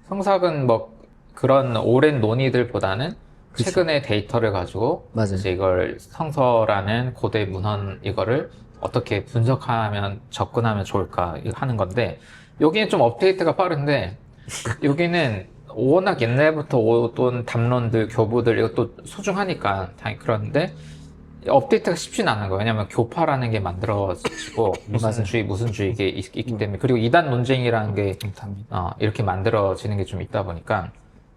성사학은 뭐 그런 오랜 논의들보다는 그쵸. 최근의 데이터를 가지고 맞아요. 이제 이걸 성서라는 고대 문헌 이거를 어떻게 분석하면 접근하면 좋을까 하는 건데, 여기는 좀 업데이트가 빠른데 여기는 워낙 옛날부터 오던 담론들, 교부들 이것도 소중하니까 당연히 그런데 업데이트가 쉽진 않은 거예요. 왜냐면 교파라는 게 만들어지고 무슨 주의 무슨 주의 이게 있기 때문에, 그리고 이단 논쟁이라는 게 이렇게 만들어지는 게 좀 있다 보니까.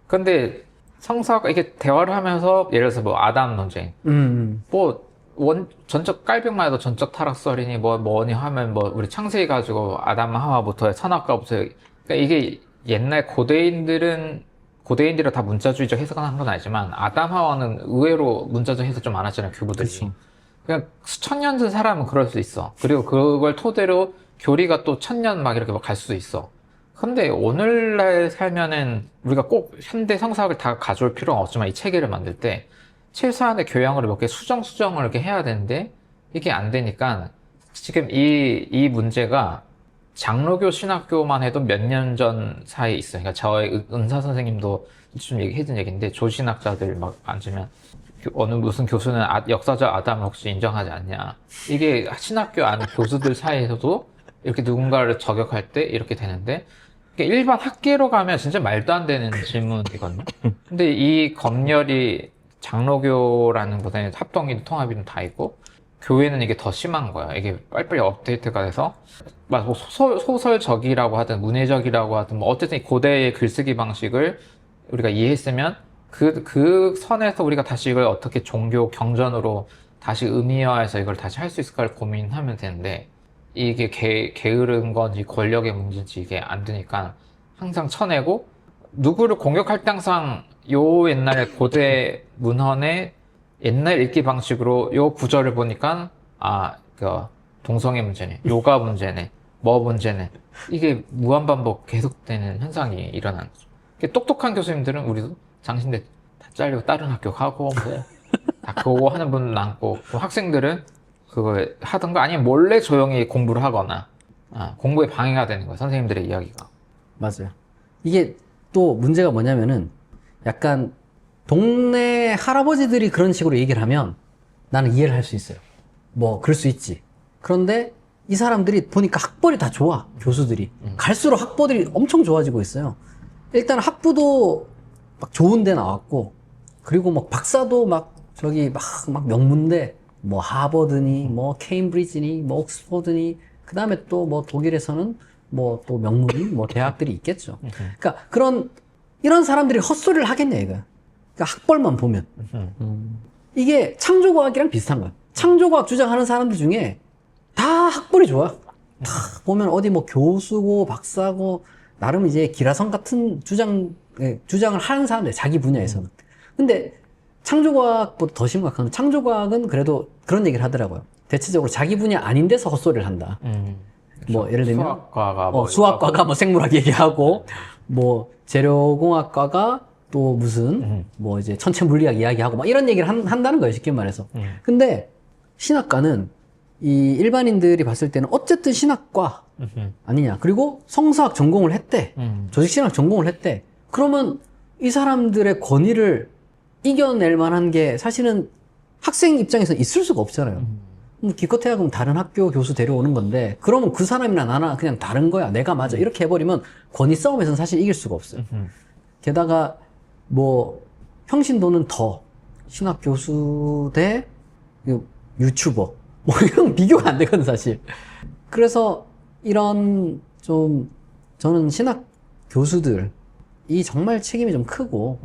근데 성서가 이게 대화를 하면서 예를 들어서 뭐 아담 논쟁, 뭐 전적 깔병만 해도 전적 타락설이니 뭐니 하면 뭐 우리 창세기 가지고 아담 하와부터 선악과부터, 그러니까 이게 옛날 고대인들은 다 문자주의적 해석을 한 건 아니지만 아담 하와는 의외로 문자적 해석 좀 많았잖아요, 교부들이. 그쵸. 그냥 수천 년 된 사람은 그럴 수 있어. 그리고 그걸 토대로 교리가 또 1000년 막 이렇게 갈 수도 있어. 근데 오늘날 살면은 우리가 꼭 현대 성사학을 다 가져올 필요는 없지만 이 체계를 만들 때 최소한의 교양으로 몇 개 수정을 이렇게 해야 되는데 이게 안 되니까 지금 이 문제가 장로교 신학교만 해도 몇 년 전 사이에 있어요. 그러니까 저희 은사 선생님도 좀 해준 얘기인데, 조신학자들 막 앉으면 무슨 교수는 역사적 아담을 혹시 인정하지 않냐, 이게 신학교 안에 교수들 사이에서도 이렇게 누군가를 저격할 때 이렇게 되는데, 일반 학계로 가면 진짜 말도 안 되는 질문이거든요. 근데 이 검열이 장로교라는 곳에는 합동기도 통합이도 다 있고, 교회는 이게 더 심한 거야. 이게 빨리빨리 업데이트가 돼서 막 소설적이라고 하든 문해적이라고 하든 뭐 어쨌든 고대의 글쓰기 방식을 우리가 이해했으면 그 선에서 우리가 다시 이걸 어떻게 종교 경전으로 다시 의미화해서 이걸 다시 할 수 있을까를 고민하면 되는데, 이게 게으른 건지 권력의 문제인지 이게 안 되니까 항상 쳐내고, 누구를 공격할 때 항상 요 옛날에 고대 문헌의 옛날 읽기 방식으로 요 구절을 보니까 동성애 문제네, 요가 문제네, 뭐 문제네, 이게 무한반복 계속되는 현상이 일어나는 거죠. 똑똑한 교수님들은 우리도 장신대 다 잘리고 다른 학교 가고 뭐 다 그거 하는 분 많고, 학생들은 그거 하던가 아니면 몰래 조용히 공부를 하거나 공부에 방해가 되는 거예요, 선생님들의 이야기가. 맞아요. 이게 또 문제가 뭐냐면은 약간 동네 할아버지들이 그런 식으로 얘기를 하면 나는 이해를 할 수 있어요. 뭐 그럴 수 있지. 그런데 이 사람들이 보니까 학벌이 다 좋아, 교수들이. 갈수록 학벌이 엄청 좋아지고 있어요. 일단 학부도 막 좋은 데 나왔고, 그리고 막 박사도 막 저기 막 명문대, 뭐 하버드니, 뭐 케임브리지니, 뭐 옥스퍼드니, 그 다음에 또 뭐 독일에서는 뭐 또 명문, 뭐 대학들이 있겠죠. 그러니까 이런 사람들이 헛소리를 하겠냐, 이거. 그러니까 학벌만 보면. 이게 창조과학이랑 비슷한 거야. 창조과학 주장하는 사람들 중에 다 학벌이 좋아. 다 보면 어디 뭐 교수고 박사고 나름 이제 기라성 같은 주장을 하는 사람들, 자기 분야에서는. 근데 창조과학보다 더 심각한 건 창조과학은 그래도 그런 얘기를 하더라고요. 대체적으로 자기 분야 아닌 데서 헛소리를 한다. 뭐 예를 들면 수학과가 뭐 생물학 얘기하고 뭐 재료공학과가 또 무슨 뭐 이제 천체 물리학 이야기하고 막 이런 얘기를 한다는 거예요, 쉽게 말해서. 근데 신학과는 이 일반인들이 봤을 때는 어쨌든 신학과 아니냐. 그리고 성서학 전공을 했대. 조직신학 전공을 했대. 그러면 이 사람들의 권위를 이겨낼 만한 게 사실은 학생 입장에서 있을 수가 없잖아요. 기껏해야 그럼 다른 학교 교수 데려오는 건데, 그러면 그 사람이나 나나 그냥 다른 거야. 내가 맞아. 이렇게 해버리면 권위 싸움에서는 사실 이길 수가 없어요. 게다가 뭐 평신도는 더 신학 교수 대 유튜버 뭐 이런 비교가 안 되거든 사실. 그래서 이런 좀 저는 신학 교수들이 정말 책임이 좀 크고,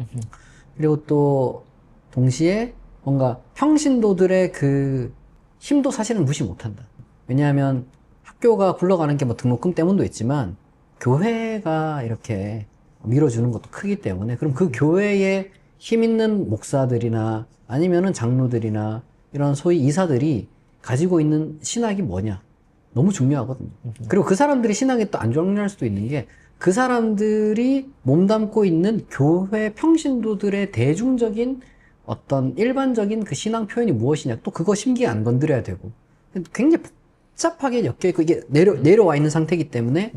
그리고 또 동시에 뭔가 평신도들의 그 힘도 사실은 무시 못한다. 왜냐하면 학교가 굴러가는 게 뭐 등록금 때문도 있지만 교회가 이렇게 밀어주는 것도 크기 때문에, 그럼 그 교회에 힘 있는 목사들이나 아니면은 장로들이나 이런 소위 이사들이 가지고 있는 신학이 뭐냐, 너무 중요하거든요. 그리고 그 사람들이 신학에 또 안 중요할 수도 있는 게, 그 사람들이 몸담고 있는 교회 평신도들의 대중적인 어떤 일반적인 그 신앙 표현이 무엇이냐, 또 그거 심기 안 건드려야 되고, 굉장히 복잡하게 엮여있고 이게 내려와 있는 상태이기 때문에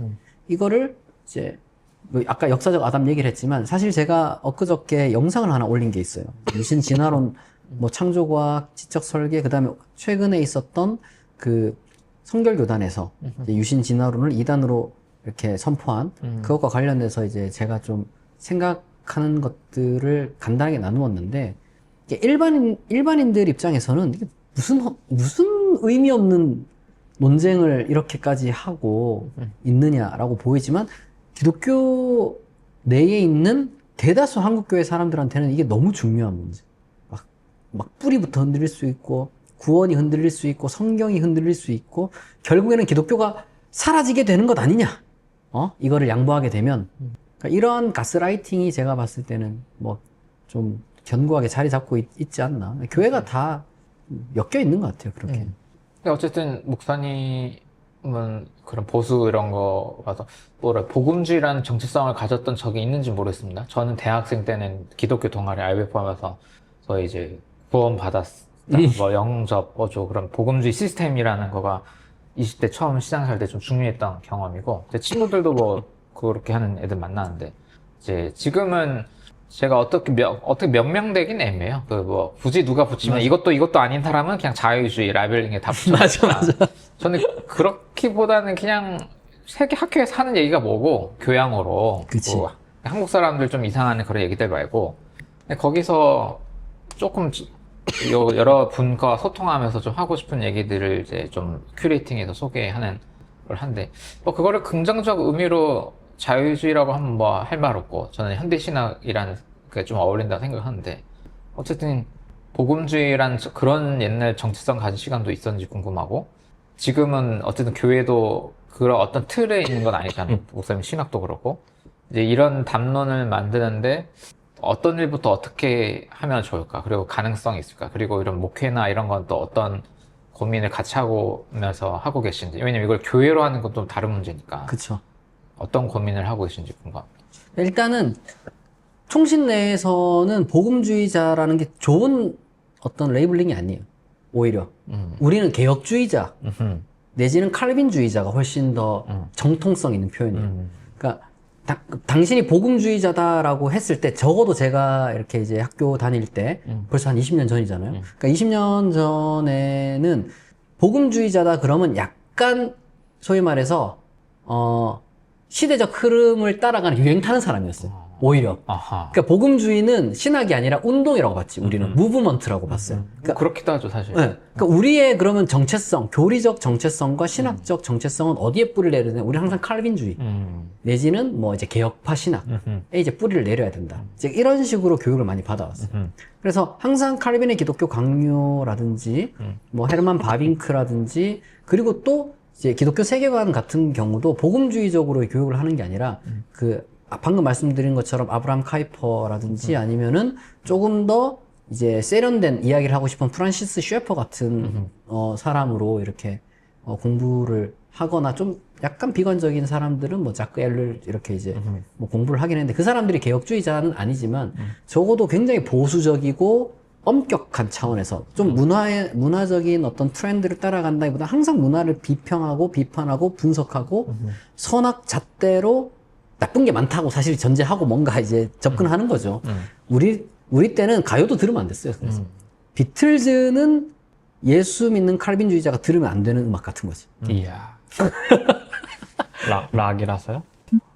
이거를 이제 뭐 아까 역사적 아담 얘기를 했지만, 사실 제가 엊그저께 영상을 하나 올린 게 있어요. 유신 진화론, 뭐 창조과학, 지적 설계, 그 다음에 최근에 있었던 그 성결교단에서 이제 유신 진화론을 2단으로 이렇게 선포한 그것과 관련돼서 이제 제가 좀 생각하는 것들을 간단하게 나누었는데, 이게 일반인들 입장에서는 이게 무슨 의미 없는 논쟁을 이렇게까지 하고 있느냐라고 보이지만, 기독교 내에 있는 대다수 한국교회 사람들한테는 이게 너무 중요한 문제. 막 뿌리부터 흔들릴 수 있고, 구원이 흔들릴 수 있고, 성경이 흔들릴 수 있고, 결국에는 기독교가 사라지게 되는 것 아니냐? 이거를 양보하게 되면. 그러니까 이러한 가스라이팅이 제가 봤을 때는 뭐 좀 견고하게 자리 잡고 있지 않나. 교회가 다 엮여 있는 것 같아요, 그렇게. 근데 어쨌든 목사님은 그런 보수 이런 거 가서 복음주의라는 정체성을 가졌던 적이 있는지 모르겠습니다. 저는 대학생 때는 기독교 동아리 IBF 하면서 저희 이제 구원 받았다, 뭐 영접, 그런 복음주의 시스템이라는 거가 20대 처음 시장할 때 좀 중요했던 경험이고, 제 친구들도 뭐 그렇게 하는 애들 만나는데, 이제 지금은 제가 어떻게 명명되긴 애매해요. 뭐 굳이 누가 붙이면 맞아. 이것도 아닌 사람은 그냥 자유주의 라벨링에 다 붙여요. 맞아. 저는 그렇기보다는 그냥 세계 학교에서 하는 얘기가 뭐고, 교양으로. 그치. 뭐 한국 사람들 좀 이상한 그런 얘기들 말고, 거기서 조금 여러 분과 소통하면서 좀 하고 싶은 얘기들을 이제 좀 큐레이팅해서 소개하는 걸 한데, 뭐 그거를 긍정적 의미로 자유주의라고 하면 뭐 할 말 없고, 저는 현대신학이라는 게 좀 어울린다고 생각하는데, 어쨌든 복음주의라는 그런 옛날 정체성 가진 시간도 있었는지 궁금하고, 지금은 어쨌든 교회도 그런 어떤 틀에 있는 건 아니잖아요. 목사님 신학도 그렇고. 이제 이런 담론을 만드는데 어떤 일부터 어떻게 하면 좋을까? 그리고 가능성이 있을까? 그리고 이런 목회나 이런 건 또 어떤 고민을 같이 하면서 하고 계신지. 왜냐면 이걸 교회로 하는 건 좀 다른 문제니까. 그쵸. 어떤 고민을 하고 계신지 궁금합니다. 일단은 총신 내에서는 복음주의자라는 게 좋은 어떤 레이블링이 아니에요. 오히려 우리는 개혁주의자 내지는 칼빈주의자가 훨씬 더 정통성 있는 표현이에요. 그러니까 당신이 복음주의자다라고 했을 때, 적어도 제가 이렇게 이제 학교 다닐 때 벌써 한 20년 전이잖아요. 그러니까 20년 전에는 복음주의자다 그러면 약간 소위 말해서 시대적 흐름을 따라가는 유행 타는 사람이었어요. 오히려. 아하. 그러니까 복음주의는 신학이 아니라 운동이라고 봤지. 우리는 무브먼트라고 봤어요. 그러니까, 그렇기도 하죠, 사실. 네. 그러니까 우리의 그러면 정체성, 교리적 정체성과 신학적 정체성은 어디에 뿌리를 내려야 되냐? 우리 항상 칼빈주의 내지는 뭐 이제 개혁파 신학에 이제 뿌리를 내려야 된다. 이제 이런 식으로 교육을 많이 받아왔어요. 그래서 항상 칼빈의 기독교 강요라든지 뭐 헤르만 바빙크라든지 그리고 또 이제 기독교 세계관 같은 경우도 복음주의적으로 교육을 하는 게 아니라 방금 말씀드린 것처럼 아브라함 카이퍼라든지 아니면은 조금 더 이제 세련된 이야기를 하고 싶은 프란시스 셰퍼 같은 사람으로 이렇게 공부를 하거나 좀 약간 비관적인 사람들은 뭐 자크 엘를 이렇게 이제 뭐 공부를 하긴 했는데 그 사람들이 개혁주의자는 아니지만 적어도 굉장히 보수적이고 엄격한 차원에서 좀 문화적인 어떤 트렌드를 따라간다기보다 항상 문화를 비평하고 비판하고 분석하고 선악 잣대로 나쁜 게 많다고 사실 전제하고 뭔가 이제 접근하는 거죠. 우리 때는 가요도 들으면 안 됐어요. 그래서 비틀즈는 예수 믿는 칼빈주의자가 들으면 안 되는 음악 같은 거지. 이야. 락이라서요?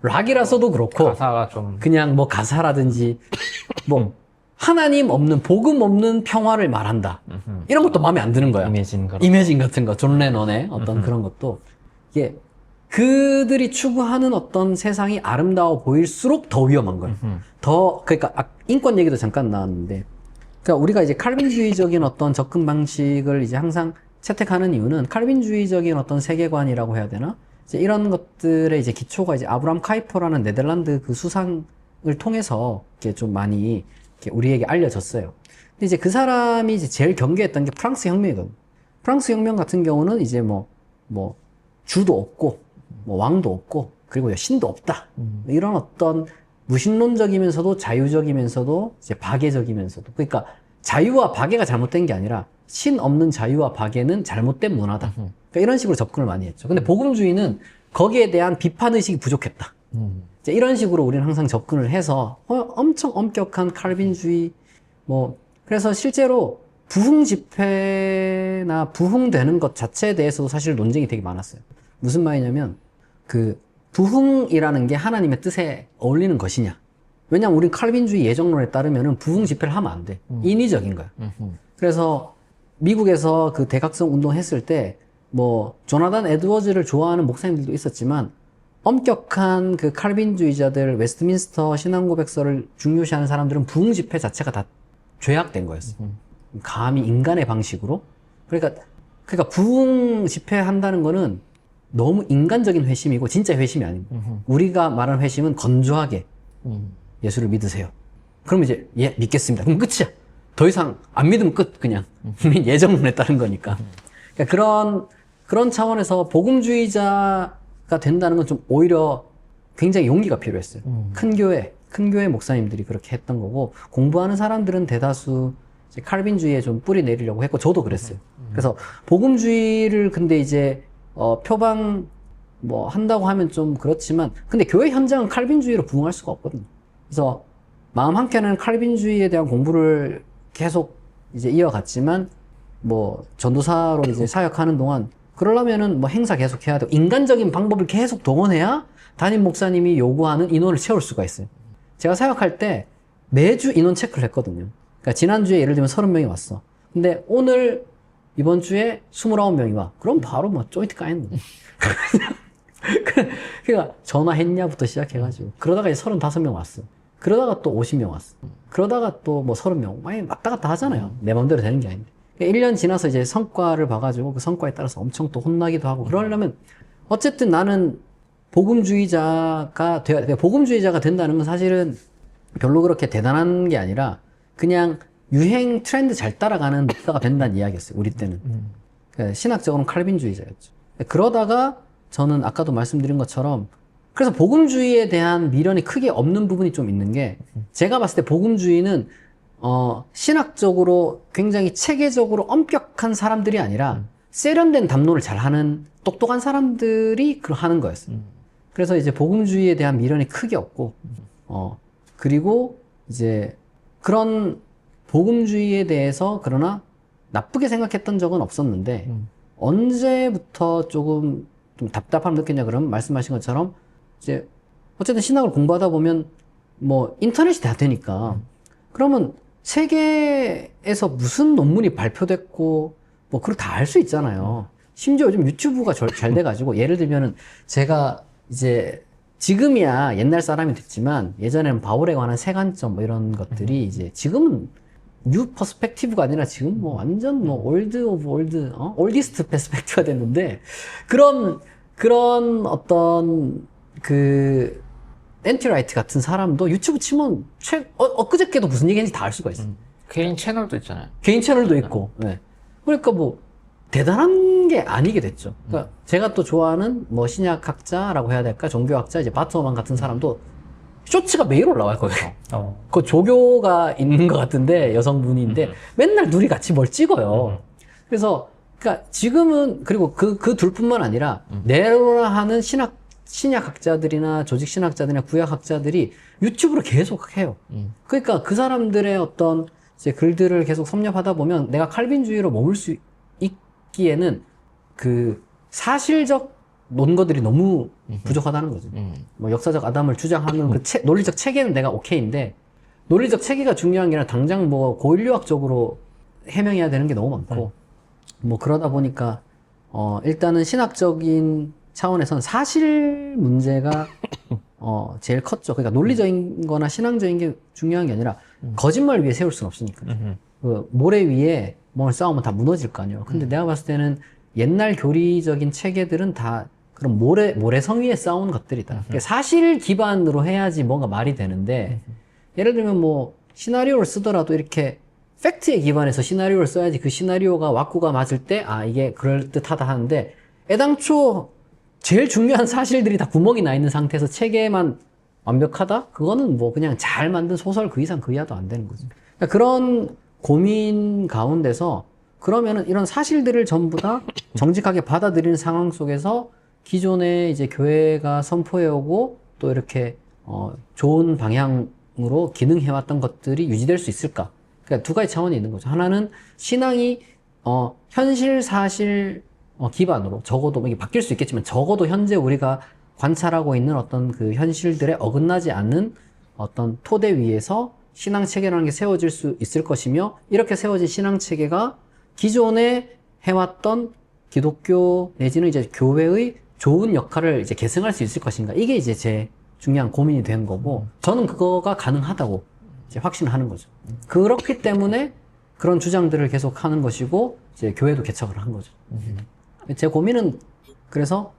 락이라서도 그렇고 가사가 좀. 그냥 뭐 가사라든지 뭐 하나님 없는 복음 없는 평화를 말한다. 이런 것도 마음에 안 드는 거야. 이매진 같은 거, 존 레넌의 어떤 그런 것도 이게 그들이 추구하는 어떤 세상이 아름다워 보일수록 더 위험한 거예요. 그러니까 인권 얘기도 잠깐 나왔는데, 그러니까 우리가 이제 칼빈주의적인 어떤 접근 방식을 이제 항상 채택하는 이유는 칼빈주의적인 어떤 세계관이라고 해야 되나? 이제 이런 것들의 이제 기초가 이제 아브라함 카이퍼라는 네덜란드 그 수상을 통해서 이렇게 좀 많이 이렇게 우리에게 알려졌어요. 근데 이제 그 사람이 이제 제일 경계했던 게 프랑스 혁명이거든요. 프랑스 혁명 같은 경우는 이제 뭐 주도 없고, 뭐 왕도 없고, 그리고 신도 없다. 이런 어떤 무신론적이면서도 자유적이면서도 이제 박애적이면서도, 그러니까 자유와 박애가 잘못된 게 아니라 신 없는 자유와 박애는 잘못된 문화다. 그러니까 이런 식으로 접근을 많이 했죠. 근데 복음주의는 거기에 대한 비판 의식이 부족했다. 이제 이런 식으로 우리는 항상 접근을 해서 엄청 엄격한 칼빈주의 그래서 실제로 부흥 집회나 부흥되는 것 자체에 대해서도 사실 논쟁이 되게 많았어요. 무슨 말이냐면 부흥이라는 게 하나님의 뜻에 어울리는 것이냐. 왜냐면 우린 칼빈주의 예정론에 따르면은 부흥 집회를 하면 안 돼. 인위적인 거야. 그래서 미국에서 그 대각성 운동 했을 때 조나단 에드워즈를 좋아하는 목사님들도 있었지만 엄격한 그 칼빈주의자들 웨스트민스터 신앙고백서를 중요시하는 사람들은 부흥 집회 자체가 다 죄악된 거였어. 감히 인간의 방식으로. 그러니까 부흥 집회 한다는 거는 너무 인간적인 회심이고 진짜 회심이 아닙니다. 우리가 말하는 회심은 건조하게 예수를 믿으세요. 그러면 이제 믿겠습니다. 그럼 끝이야. 더 이상 안 믿으면 끝 그냥. 예정론에 따른 거니까. 그러니까 그런 차원에서 복음주의자가 된다는 건 좀 오히려 굉장히 용기가 필요했어요. 큰 교회 목사님들이 그렇게 했던 거고 공부하는 사람들은 대다수 이제 칼빈주의에 좀 뿌리 내리려고 했고 저도 그랬어요. 그래서 복음주의를 근데 이제 표방 한다고 하면 좀 그렇지만 근데 교회 현장은 칼빈주의로 부흥할 수가 없거든요. 그래서 마음 한켠에는 칼빈주의에 대한 공부를 계속 이제 이어갔지만 전도사로 이제 사역하는 동안 그러려면은 행사 계속 해야 되고 인간적인 방법을 계속 동원해야 담임 목사님이 요구하는 인원을 채울 수가 있어요. 제가 사역할 때 매주 인원 체크를 했거든요. 그러니까 지난주에 예를 들면 30명이 왔어. 근데 이번 주에 29명이 와. 그럼 바로 조인트 까이는 거예요. 그러니까 전화했냐부터 시작해가지고 그러다가 이제 35명 왔어. 그러다가 또 50명 왔어. 그러다가 또 30명 많이 왔다 갔다 하잖아요. 내 마음대로 되는 게 아닌데. 1년 지나서 이제 성과를 봐가지고 그 성과에 따라서 엄청 또 혼나기도 하고 그러려면 어쨌든 나는 복음주의자가 된다는 건 사실은 별로 그렇게 대단한 게 아니라 그냥 유행 트렌드 잘 따라가는 목사가 된다는 이야기였어요. 우리 때는. 그러니까 신학적으로는 칼빈주의자였죠. 그러다가 저는 아까도 말씀드린 것처럼 그래서 복음주의에 대한 미련이 크게 없는 부분이 좀 있는 게 제가 봤을 때 복음주의는 신학적으로 굉장히 체계적으로 엄격한 사람들이 아니라 세련된 담론을 잘하는 똑똑한 사람들이 하는 거였어요. 그래서 이제 복음주의에 대한 미련이 크게 없고 그리고 이제 그런 복음주의에 대해서 그러나 나쁘게 생각했던 적은 없었는데 언제부터 조금 좀 답답함을 느꼈냐 그러면 말씀하신 것처럼 이제 어쨌든 신학을 공부하다 보면 뭐 인터넷이 다 되니까 그러면 세계에서 무슨 논문이 발표됐고 뭐 그걸 다 알 수 있잖아요. 심지어 요즘 유튜브가 잘 돼가지고 예를 들면은 제가 이제 지금이야 옛날 사람이 됐지만 예전에는 바울에 관한 세관점 뭐 이런 것들이 이제 지금은 뉴 퍼스펙티브가 아니라 지금 뭐 완전 뭐 올드 오브 올드 올디스트 퍼스펙티브가 됐는데 그런 어떤 그 엔티라이트 같은 사람도 유튜브 치면 엊그저께도 무슨 얘기인지 다 알 수가 있어. 개인 채널도 있잖아요. 개인 채널도 있고. 네. 그러니까 뭐 대단한 게 아니게 됐죠. 그러니까 제가 또 좋아하는 뭐 신약학자라고 해야 될까, 종교학자 이제 바트어만 같은 사람도 쇼츠가 매일 올라와요 거기서. 그 조교가 있는 것 같은데 여성분인데 맨날 둘이 같이 뭘 찍어요. 그래서 그러니까 지금은 그리고 그 둘뿐만 아니라 내로라 하는 신약학자들이나 조직신학자들이나 구약학자들이 유튜브를 계속 해요. 그러니까 그 사람들의 어떤 이제 글들을 계속 섭렵하다 보면 내가 칼빈주의로 머물 수 있기에는 그 사실적 논거들이 너무 부족하다는 거죠. 뭐 역사적 아담을 주장하는 그 논리적 체계는 내가 오케이인데 논리적 체계가 중요한 게 아니라 당장 뭐 고인류학적으로 해명해야 되는 게 너무 많고 뭐 그러다 보니까 일단은 신학적인 차원에선 사실 문제가 제일 컸죠. 그러니까 논리적인 거나 신앙적인 게 중요한 게 아니라 거짓말 위에 세울 수는 없으니까. 그 모래 위에 뭘 쌓으면 다 무너질 거 아니에요. 근데 내가 봤을 때는 옛날 교리적인 체계들은 다 그런 모래성 위에 쌓은 것들이다. 그러니까 사실 기반으로 해야지 뭔가 말이 되는데 예를 들면 뭐 시나리오를 쓰더라도 이렇게 팩트에 기반해서 시나리오를 써야지 그 시나리오가 왁구가 맞을 때 이게 그럴듯하다 하는데 애당초 제일 중요한 사실들이 다 구멍이 나 있는 상태에서 체계만 완벽하다? 그거는 뭐 그냥 잘 만든 소설 그 이상 그 이하도 안 되는 거죠. 그러니까 그런 고민 가운데서 그러면은 이런 사실들을 전부 다 정직하게 받아들이는 상황 속에서 기존에 이제 교회가 선포해오고 또 이렇게 좋은 방향으로 기능해왔던 것들이 유지될 수 있을까? 그러니까 두 가지 차원이 있는 거죠. 하나는 신앙이 현실 사실 기반으로 적어도 이게 바뀔 수 있겠지만 적어도 현재 우리가 관찰하고 있는 어떤 그 현실들에 어긋나지 않는 어떤 토대 위에서 신앙 체계라는 게 세워질 수 있을 것이며 이렇게 세워진 신앙 체계가 기존에 해왔던 기독교 내지는 이제 교회의 좋은 역할을 이제 계승할 수 있을 것인가 이게 이제 제 중요한 고민이 된 거고 저는 그거가 가능하다고 이제 확신하는 거죠. 그렇기 때문에 그런 주장들을 계속 하는 것이고 이제 교회도 개척을 한 거죠. 제 고민은 그래서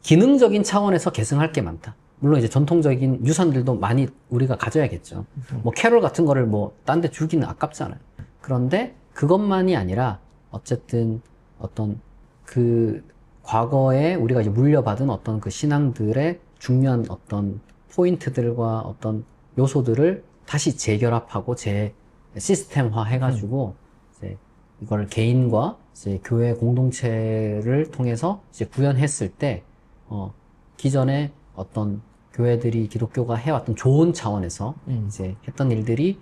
기능적인 차원에서 계승할 게 많다. 물론 이제 전통적인 유산들도 많이 우리가 가져야겠죠. 뭐 캐롤 같은 거를 뭐 딴 데 주기는 아깝잖아요. 그런데 그것만이 아니라 어쨌든 어떤 그 과거에 우리가 이제 물려받은 어떤 그 신앙들의 중요한 어떤 포인트들과 어떤 요소들을 다시 재결합하고 시스템화 해가지고 이제 이걸 개인과 이제 교회 공동체를 통해서 이제 구현했을 때 기존에 어떤 교회들이 기독교가 해왔던 좋은 차원에서 이제 했던 일들이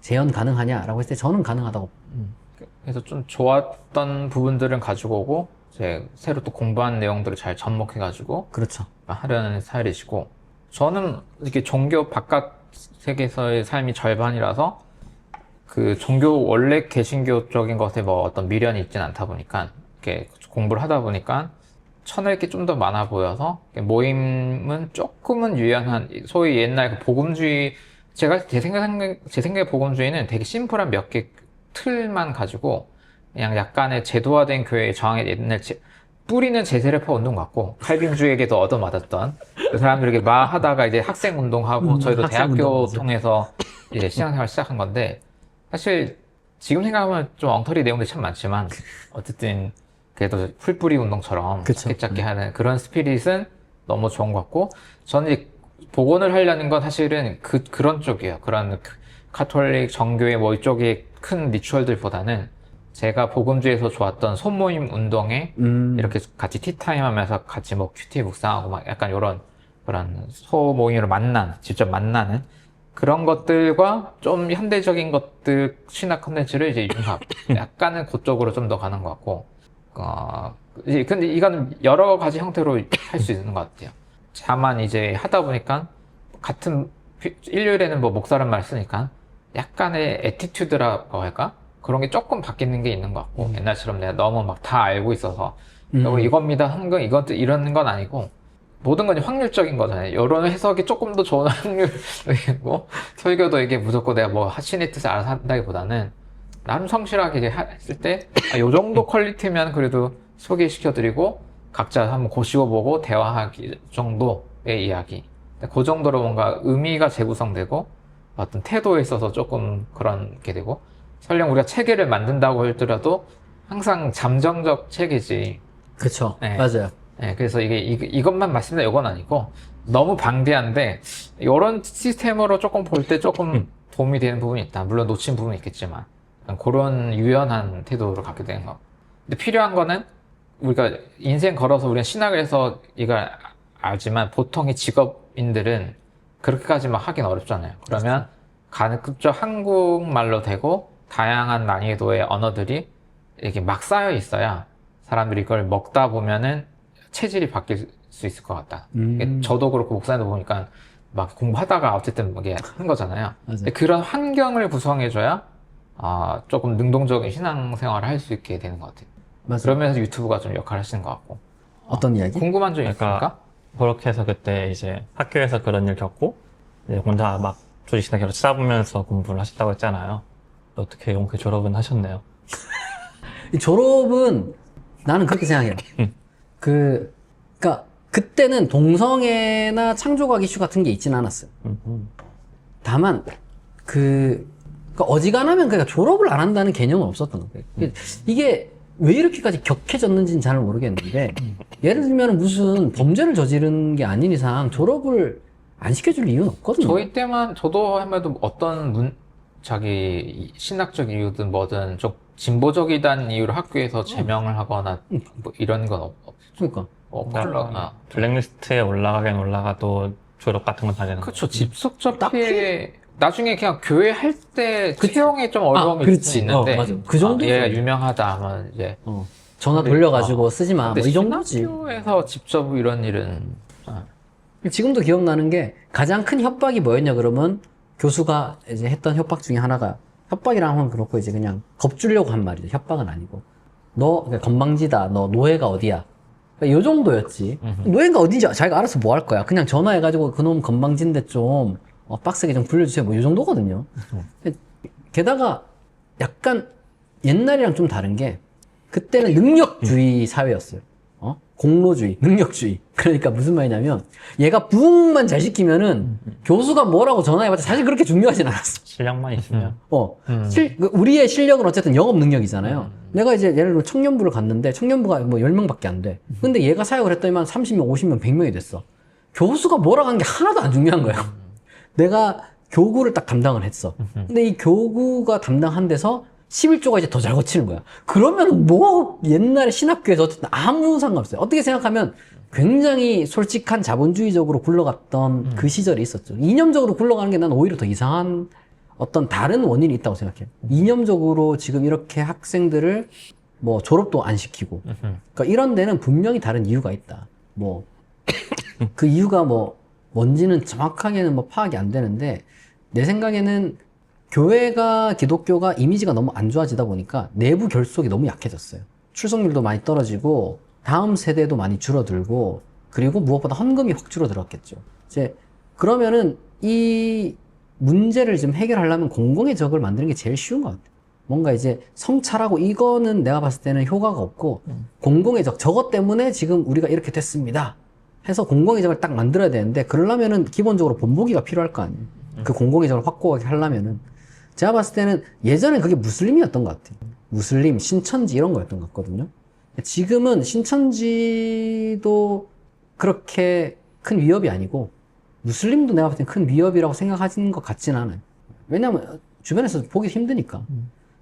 재현 가능하냐라고 했을 때 저는 가능하다고. 그래서 좀 좋았던 부분들은 가지고 오고 이제 새로 또 공부한 내용들을 잘 접목해가지고 그렇죠. 하려는 스타일이시고 저는 이렇게 종교 바깥 세계에서의 삶이 절반이라서 그 종교 원래 개신교적인 것에 뭐 어떤 미련이 있진 않다 보니까 이렇게 공부를 하다 보니까 쳐낼 게 좀 더 많아 보여서 모임은 조금은 유연한 소위 옛날 그 복음주의 제가 제 생각의 복음주의는 되게 심플한 몇 개 틀만 가지고 그냥 약간의 제도화된 교회의 저항의 옛날 뿌리는 제세례파 운동 같고 칼빈주의에게도 얻어맞았던 그 사람들에게 하다가 이제 학생 운동하고 저희도 대학교 통해서 이제 신앙생활 시작한 건데 사실 지금 생각하면 좀 엉터리 내용들이 참 많지만 어쨌든 그래도 풀뿌리 운동처럼 작게 하는 그런 스피릿은 너무 좋은 것 같고 저는 이제 복원을 하려는 건 사실은 그런 쪽이에요. 그런 카톨릭 정교의 뭐 이쪽의 큰 리추얼들보다는 제가 복음주의에서 좋았던 소모임 운동에 이렇게 같이 티타임 하면서 같이 뭐 큐티 묵상하고 막 약간 요런 그런 소모임으로 직접 만나는 그런 것들과 좀 현대적인 것들 신학 컨텐츠를 이제 융합 약간은 그쪽으로 좀 더 가는 것 같고 근데 이거는 여러 가지 형태로 할 수 있는 것 같아요. 다만 이제 하다 보니까 같은 일요일에는 뭐 목사란 말 쓰니까 약간의 애티튜드라고 할까? 그런 게 조금 바뀌는 게 있는 것 같고 옛날처럼 내가 너무 막 다 알고 있어서 이겁니다 하는 건 이것 이런 건 아니고 모든 건 확률적인 거잖아요. 이런 해석이 조금 더 좋은 확률이고 설교도 이게 무조건 내가 뭐 신의 뜻을 알아서 한다기보다는 나름 성실하게 이제 했을 때 요 정도 퀄리티면 그래도 소개시켜드리고 각자 한번 고시고보고 대화하기 정도의 이야기. 그 정도로 뭔가 의미가 재구성되고 어떤 태도에 있어서 조금 그런 게 되고 설령 우리가 체계를 만든다고 할더라도 항상 잠정적 체계지. 그쵸. 네. 맞아요. 네, 그래서 이것만 말씀드린다 이건 아니고 너무 방대한데 이런 시스템으로 조금 볼 때 조금 도움이 되는 부분이 있다. 물론 놓친 부분이 있겠지만 그런 유연한 태도를 갖게 되는 거. 근데 필요한 거는 우리가 인생 걸어서 우리가 신학을 해서 이걸 알지만 보통의 직업인들은 그렇게까지 막 하긴 어렵잖아요. 그러면 가급적 한국말로 되고 다양한 난이도의 언어들이 이렇게 막 쌓여 있어야 사람들이 이걸 먹다 보면은 체질이 바뀔 수 있을 것 같다. 저도 그렇고 목사님도 보니까 막 공부하다가 어쨌든 이게 한 거잖아요. 근데 그런 환경을 구성해줘야 조금 능동적인 신앙생활을 할 수 있게 되는 것 같아요. 맞아요. 그러면서 유튜브가 좀 역할을 하시는 것 같고. 어떤 이야기? 궁금한 점이 그러니까 있습니까? 그렇게 해서 그때 이제 학교에서 그런 일 겪고 이제 혼자 막 조직신학교로 찾아보면서 공부를 하셨다고 했잖아요. 어떻게 용케 졸업은 하셨네요. 이 졸업은 나는 그렇게 생각해요. 그러니까 그때는 동성애나 창조과학 이슈 같은 게 있지는 않았어요. 다만 그러니까 어지간하면 그러니까 졸업을 안 한다는 개념은 없었던 거예요. 이게 왜 이렇게까지 격해졌는지는 잘 모르겠는데 예를 들면 무슨 범죄를 저지른 게 아닌 이상 졸업을 안 시켜줄 이유는 없거든요. 저희 때만 저도 해도 어떤 자기 신학적 이유든 뭐든 좀 진보적이다는 이유로 학교에서 제명을 하거나 뭐 이런 건 그러니까 블랙리스트에 올라가긴 올라가도 졸업 같은 건 다 되는 그렇죠. 거죠. 직접적 피해 나중에 그냥 교회 할 때 채용에 좀 어려움이 있을 수 그렇지. 있는데 맞아. 그 정도죠. 얘가 유명하다 하면 이제 전화 돌려가지고 쓰지 마. 근데 뭐 이 정도지. 신학교에서 직접 이런 일은 지금도 기억나는 게 가장 큰 협박이 뭐였냐 그러면 교수가 이제 했던 협박 중에 하나가 협박이랑 하면 그렇고 이제 그냥 겁주려고 한 말이죠. 협박은 아니고. 너 그러니까 건방지다. 너 노예가 어디야? 그러니까 요 정도였지. 노예가 어딘지 자기가 알아서 뭐 할 거야. 그냥 전화해가지고 그놈 건방진데 좀 빡세게 좀 불려주세요. 뭐 이 정도거든요. 게다가 약간 옛날이랑 좀 다른 게 그때는 능력주의 사회였어요. 공로주의, 능력주의. 그러니까 무슨 말이냐면 얘가 부응만 잘 시키면은 교수가 뭐라고 전화해봤자 사실 그렇게 중요하진 않았어. 실력만 있으면. 우리의 실력은 어쨌든 영업 능력이잖아요. 내가 이제 예를 들어 청년부를 갔는데 청년부가 뭐 10명밖에 안 돼. 근데 얘가 사역을 했더니만 30명, 50명, 100명이 됐어. 교수가 뭐라고 한 게 하나도 안 중요한 거예요. 내가 교구를 딱 담당을 했어. 근데 이 교구가 담당한 데서 11조가 이제 더 잘 거치는 거야. 그러면 뭐 옛날에 신학교에서 어쨌든 아무 상관없어요. 어떻게 생각하면 굉장히 솔직한 자본주의적으로 굴러갔던 그 시절이 있었죠. 이념적으로 굴러가는 게 난 오히려 더 이상한 어떤 다른 원인이 있다고 생각해요. 이념적으로 지금 이렇게 학생들을 뭐 졸업도 안 시키고 그러니까 이런 데는 분명히 다른 이유가 있다. 뭐 그 이유가 뭐 뭔지는 정확하게는 뭐 파악이 안 되는데 내 생각에는 교회가 기독교가 이미지가 너무 안 좋아지다 보니까 내부 결속이 너무 약해졌어요. 출석률도 많이 떨어지고 다음 세대도 많이 줄어들고 그리고 무엇보다 헌금이 확 줄어들었겠죠. 이제 그러면은 이 문제를 좀 해결하려면 공공의 적을 만드는 게 제일 쉬운 것 같아요. 뭔가 이제 성찰하고 이거는 내가 봤을 때는 효과가 없고 공공의 적, 저것 때문에 지금 우리가 이렇게 됐습니다 해서 공공의 적을 딱 만들어야 되는데 그러려면은 기본적으로 본보기가 필요할 거 아니에요. 그 공공의 적을 확고하게 하려면은 제가 봤을 때는 예전엔 그게 무슬림이었던 것 같아요. 무슬림, 신천지 이런 거였던 것 같거든요. 지금은 신천지도 그렇게 큰 위협이 아니고 무슬림도 내가 봤을 때 큰 위협이라고 생각하시는 것 같지는 않아요. 왜냐면 주변에서 보기 힘드니까.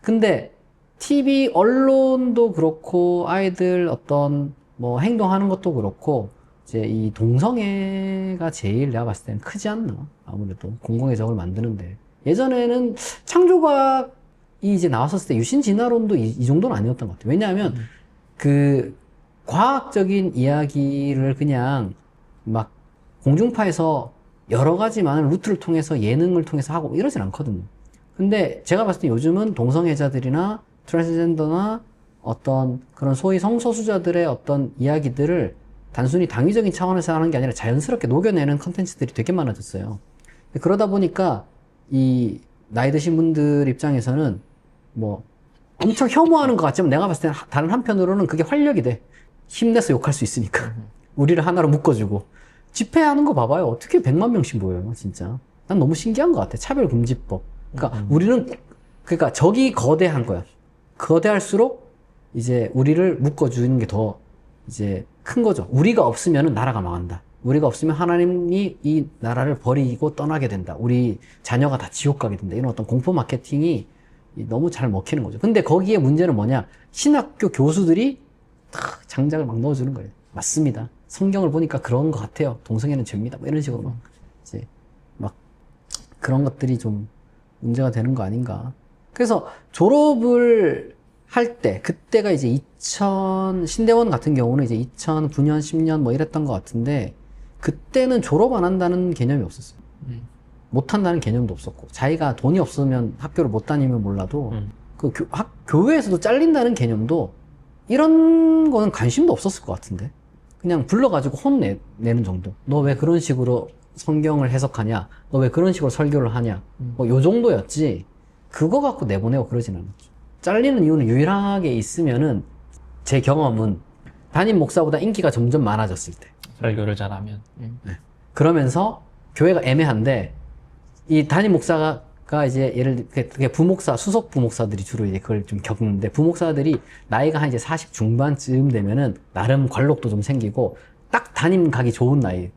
근데 TV, 언론도 그렇고 아이들 어떤 뭐 행동하는 것도 그렇고 이제 이 동성애가 제일 내가 봤을 때는 크지 않나. 아무래도 공공의 적을 만드는데. 예전에는 창조과학이 이제 나왔었을 때 유신진화론도 이 정도는 아니었던 것 같아요. 왜냐하면 그 과학적인 이야기를 그냥 막 공중파에서 여러 가지 많은 루트를 통해서 예능을 통해서 하고 이러진 않거든요. 근데 제가 봤을 때 요즘은 동성애자들이나 트랜스젠더나 어떤 그런 소위 성소수자들의 어떤 이야기들을 단순히 당위적인 차원에서 하는 게 아니라 자연스럽게 녹여내는 컨텐츠들이 되게 많아졌어요. 그러다 보니까 이 나이 드신 분들 입장에서는 뭐 엄청 혐오하는 것 같지만 내가 봤을 때는 다른 한편으로는 그게 활력이 돼. 힘내서 욕할 수 있으니까. 우리를 하나로 묶어주고. 집회하는 거 봐봐요. 어떻게 100만 명씩 모여요, 진짜. 난 너무 신기한 것 같아. 차별금지법. 그러니까 우리는, 그러니까 적이 거대한 거야. 거대할수록 이제 우리를 묶어주는 게 더 이제 큰 거죠. 우리가 없으면 나라가 망한다. 우리가 없으면 하나님이 이 나라를 버리고 떠나게 된다. 우리 자녀가 다 지옥 가게 된다. 이런 어떤 공포 마케팅이 너무 잘 먹히는 거죠. 근데 거기에 문제는 뭐냐? 신학교 교수들이 탁 장작을 막 넣어주는 거예요. 맞습니다. 성경을 보니까 그런 것 같아요. 동성애는 죄입니다. 뭐 이런 식으로 막 이제 막 그런 것들이 좀 문제가 되는 거 아닌가. 그래서 졸업을 할 때, 그때가 이제 신대원 같은 경우는 이제 2009년, 10년 뭐 이랬던 것 같은데, 그때는 졸업 안 한다는 개념이 없었어요. 못 한다는 개념도 없었고, 자기가 돈이 없으면 학교를 못 다니면 몰라도, 그 교회에서도 잘린다는 개념도 이런 거는 관심도 없었을 것 같은데. 그냥 불러가지고 혼내는 정도. 너 왜 그런 식으로 성경을 해석하냐? 너 왜 그런 식으로 설교를 하냐? 뭐 요 정도였지, 그거 갖고 내보내고 그러진 않았죠. 잘리는 이유는 유일하게 있으면은, 제 경험은 담임 목사보다 인기가 점점 많아졌을 때. 설교를 잘하면. 네. 그러면서 교회가 애매한데, 이 담임 목사가 이제 예를 들어 부목사, 수석 부목사들이 주로 이제 그걸 좀 겪는데, 부목사들이 나이가 한 이제 40 중반쯤 되면은 나름 관록도 좀 생기고 딱 담임 가기 좋은 나이.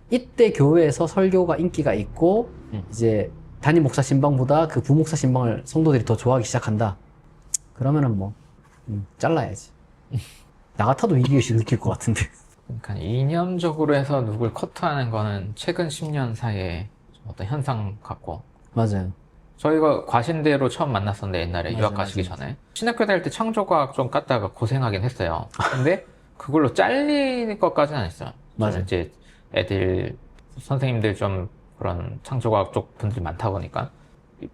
이때 교회에서 설교가 인기가 있고 이제 담임 목사 신방보다 그 부목사 신방을 성도들이 더 좋아하기 시작한다. 그러면은 뭐 잘라야지. 나 같아도 이기의식 느낄 것 같은데. 그러니까 이념적으로 해서 누굴 커트하는 거는 최근 10년 사이에 좀 어떤 현상 같고. 맞아요. 저희가 과신대로 처음 만났었는데 옛날에 맞아, 유학 가시기 전에 신학교 다닐 때 창조과학 좀 깠다가 고생하긴 했어요. 근데 그걸로 잘릴 것까지는 안 했어요. 맞아요. 이제 애들 선생님들 좀 그런 창조과학 쪽 분들이 많다 보니까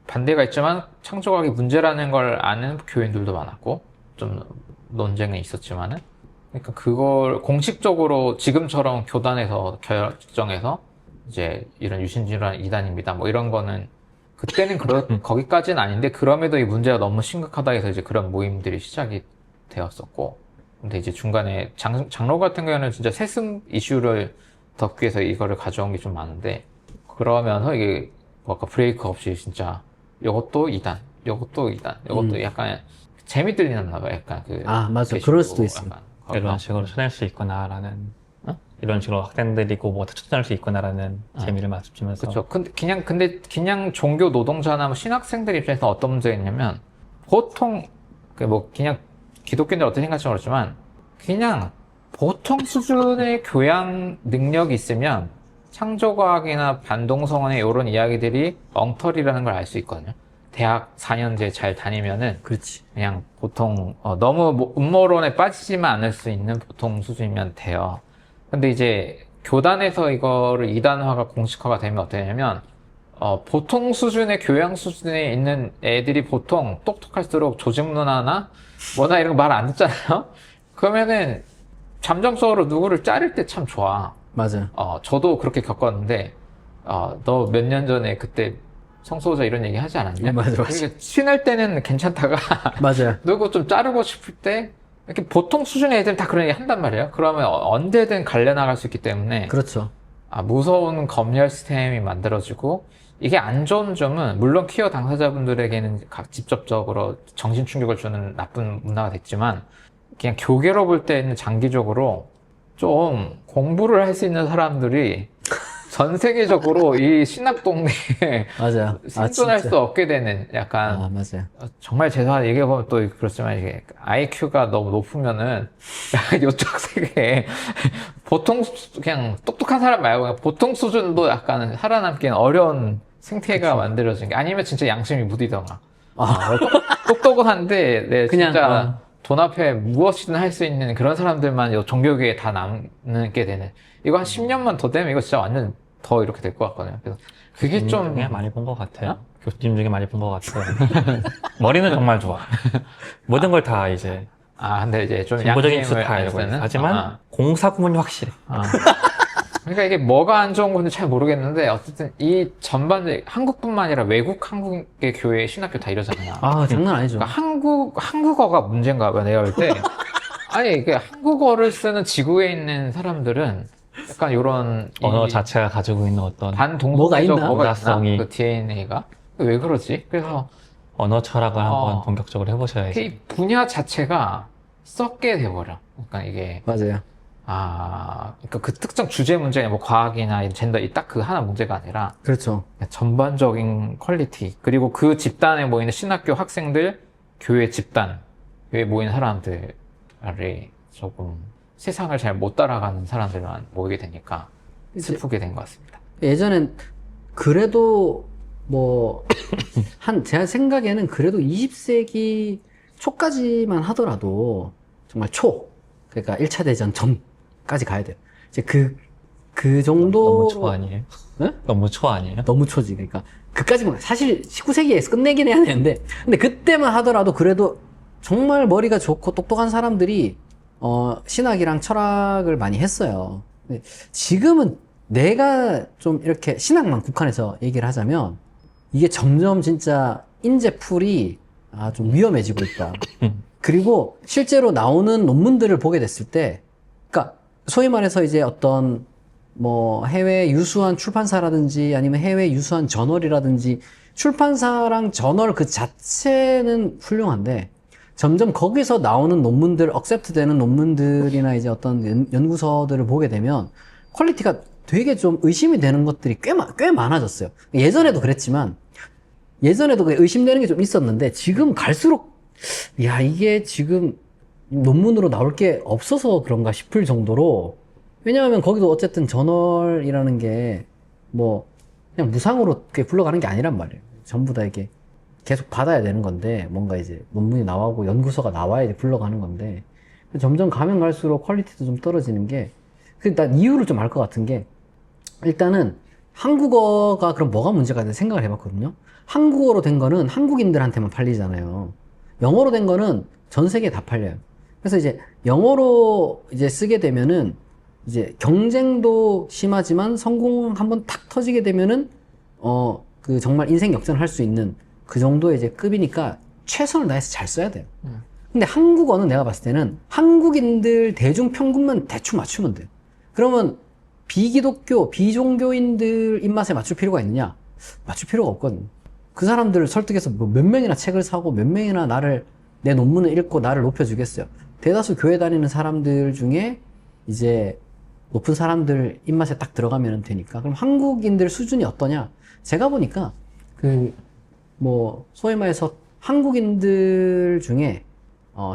반대가 있지만 창조과학이 문제라는 걸 아는 교인들도 많았고 좀 논쟁은 있었지만은 그러니까 그걸 공식적으로 지금처럼 교단에서 결정해서 이제 이런 유신주의란 이단입니다. 뭐 이런 거는 그때는 거기까지는 아닌데 그럼에도 이 문제가 너무 심각하다 해서 이제 그런 모임들이 시작이 되었었고 근데 이제 중간에 장로 같은 경우는 진짜 세습 이슈를 덮기 위해서 이거를 가져온 게 좀 많은데 그러면서 이게 뭐 아까 브레이크 없이 진짜 요것도 이단, 요것도 이단, 요것도 약간 재미 들리나 봐요. 약간 맞아. 그럴 수도 있어요. 이런 식으로 쳐낼 수 있구나라는 이런 식으로 학생들이고 뭐 쳐낼 수 있구나라는 재미를 맛주면서 그렇죠. 근데 그냥 종교 노동자나 뭐 신학생들 입장에서 어떤 문제가 있냐면 보통 뭐 그냥 기독교인들 어떻게 생각할지 모르지만 그냥 보통 수준의 교양 능력이 있으면 창조과학이나 반동성원의 이런 이야기들이 엉터리라는 걸 알 수 있거든요. 대학 4년제 잘 다니면은 그렇지. 그냥 보통 너무 음모론에 빠지지만 않을 수 있는 보통 수준이면 돼요. 근데 이제 교단에서 이거를 이단화가 공식화가 되면 어떻게 되냐면 보통 수준의 교양 수준에 있는 애들이 보통 똑똑할수록 조직 문화나 뭐나 이런 거 말 안 듣잖아요. 그러면은 잠정적으로 누구를 자를 때 참 좋아. 맞아요. 저도 그렇게 겪었는데 너 몇 년 전에 그때 성소자 이런 얘기 하지 않았냐? 맞아. 그러니까 친할 때는 괜찮다가 맞아요. 누구 좀 자르고 싶을 때 이렇게 보통 수준의 애들 다 그런 얘기 한단 말이에요. 그러면 언제든 갈려나갈 수 있기 때문에 그렇죠. 무서운 검열 시스템이 만들어지고 이게 안 좋은 점은 물론 퀴어 당사자분들에게는 직접적으로 정신 충격을 주는 나쁜 문화가 됐지만 그냥 교계로 볼 때는 장기적으로 좀 공부를 할 수 있는 사람들이 전 세계적으로 이 신학 동네에 맞아요. 생존할 진짜. 수 없게 되는 약간 맞아요. 정말 죄송한 얘기해보면 또 그렇지만 이게 IQ가 너무 높으면은 이쪽 세계에 보통 그냥 똑똑한 사람 말고 그냥 보통 수준도 약간 살아남기는 어려운 생태계가 만들어진 게 아니면 진짜 양심이 무디던가 똑똑한데 네, 그냥, 진짜 돈 앞에 무엇이든 할 수 있는 그런 사람들만 이 종교계에 다 남게 되는 이거 한 10년만 더 되면 이거 진짜 완전 더 이렇게 될 것 같거든요. 그래서 그게 교수님 좀 중에 많이 본 것 같아요. 교수님 중에 많이 본 것 같아요. 머리는 정말 좋아. 모든 걸 다 이제 근데 이제 좀 진보적인 양심을 기술 다 알고 쓰는? 있어. 하지만 공사 구문이 확실해. 그러니까 이게 뭐가 안 좋은 건지 잘 모르겠는데 어쨌든 이 전반적인 한국뿐만 아니라 외국 한국의 교회 신학교 다 이러잖아요. 아, 장난 아니죠. 그러니까 한국어가 문제인가 봐 내가 볼 때. 아니 이게 한국어를 쓰는 지구에 있는 사람들은 약간 이런 언어 자체가 가지고 있는 어떤 뭐가 있나? 반동성애적 문화성이. 그 DNA가 왜 그러지? 그래서 언어 철학을 한번 본격적으로 해보셔야지. 이 분야 자체가 썩게 돼버려. 그러니까 이게 맞아요. 그러니까 그 특정 주제 문제냐, 뭐 과학이나 젠더 이 딱 그 하나 문제가 아니라 그렇죠. 전반적인 퀄리티, 그리고 그 집단에 모이는 신학교 학생들, 교회 집단, 교회에 모이는 사람들이 조금 세상을 잘 못 따라가는 사람들만 모이게 되니까 슬프게 된 것 같습니다. 예전엔 그래도 제가 생각에는 그래도 20세기 초까지만 하더라도 정말 그러니까 1차 대전 전까지 가야 돼요. 이제 그 정도. 너무 초 아니에요? 네? 너무 초 아니에요? 너무 초지. 그러니까 그까지만 사실 19세기에 끝내긴 해야 되는데, 근데 그때만 하더라도 그래도 정말 머리가 좋고 똑똑한 사람들이 신학이랑 철학을 많이 했어요. 근데 지금은 내가 좀 이렇게 신학만 국한해서 얘기를 하자면 이게 점점 진짜 인재풀이 좀 위험해지고 있다. 그리고 실제로 나오는 논문들을 보게 됐을 때, 그러니까 소위 말해서 이제 어떤 해외 유수한 출판사라든지 아니면 해외 유수한 저널이라든지 출판사랑 저널 그 자체는 훌륭한데 점점 거기서 나오는 논문들, 억셉트 되는 논문들이나 이제 어떤 연구서들을 보게 되면 퀄리티가 되게 좀 의심이 되는 것들이 꽤 많아졌어요. 예전에도 그랬지만, 예전에도 의심되는 게 좀 있었는데, 지금 갈수록, 이게 지금 논문으로 나올 게 없어서 그런가 싶을 정도로, 왜냐하면 거기도 어쨌든 저널이라는 게, 그냥 무상으로 그게 굴러가는 게 아니란 말이에요. 전부 다 이게 계속 받아야 되는 건데, 뭔가 이제 논문이 나오고 연구서가 나와야 이제 굴러가는 건데, 점점 가면 갈수록 퀄리티도 좀 떨어지는 게, 난 이유를 좀 알 것 같은 게, 일단은 한국어가 그럼 뭐가 문제가 있나 생각을 해봤거든요. 한국어로 된 거는 한국인들한테만 팔리잖아요. 영어로 된 거는 전 세계에 다 팔려요. 그래서 이제 영어로 이제 쓰게 되면은 이제 경쟁도 심하지만 성공 한번 탁 터지게 되면은 그 정말 인생 역전을 할 수 있는 그 정도의 이제 급이니까 최선을 다해서 잘 써야 돼요. 근데 한국어는 내가 봤을 때는 한국인들 대중 평균만 대충 맞추면 돼요. 그러면 비기독교, 비종교인들 입맛에 맞출 필요가 있느냐? 맞출 필요가 없거든. 그 사람들을 설득해서 몇 명이나 책을 사고 몇 명이나 내 논문을 읽고 나를 높여주겠어요. 대다수 교회 다니는 사람들 중에 이제 높은 사람들 입맛에 딱 들어가면 되니까. 그럼 한국인들 수준이 어떠냐? 제가 보니까 소위 말해서 한국인들 중에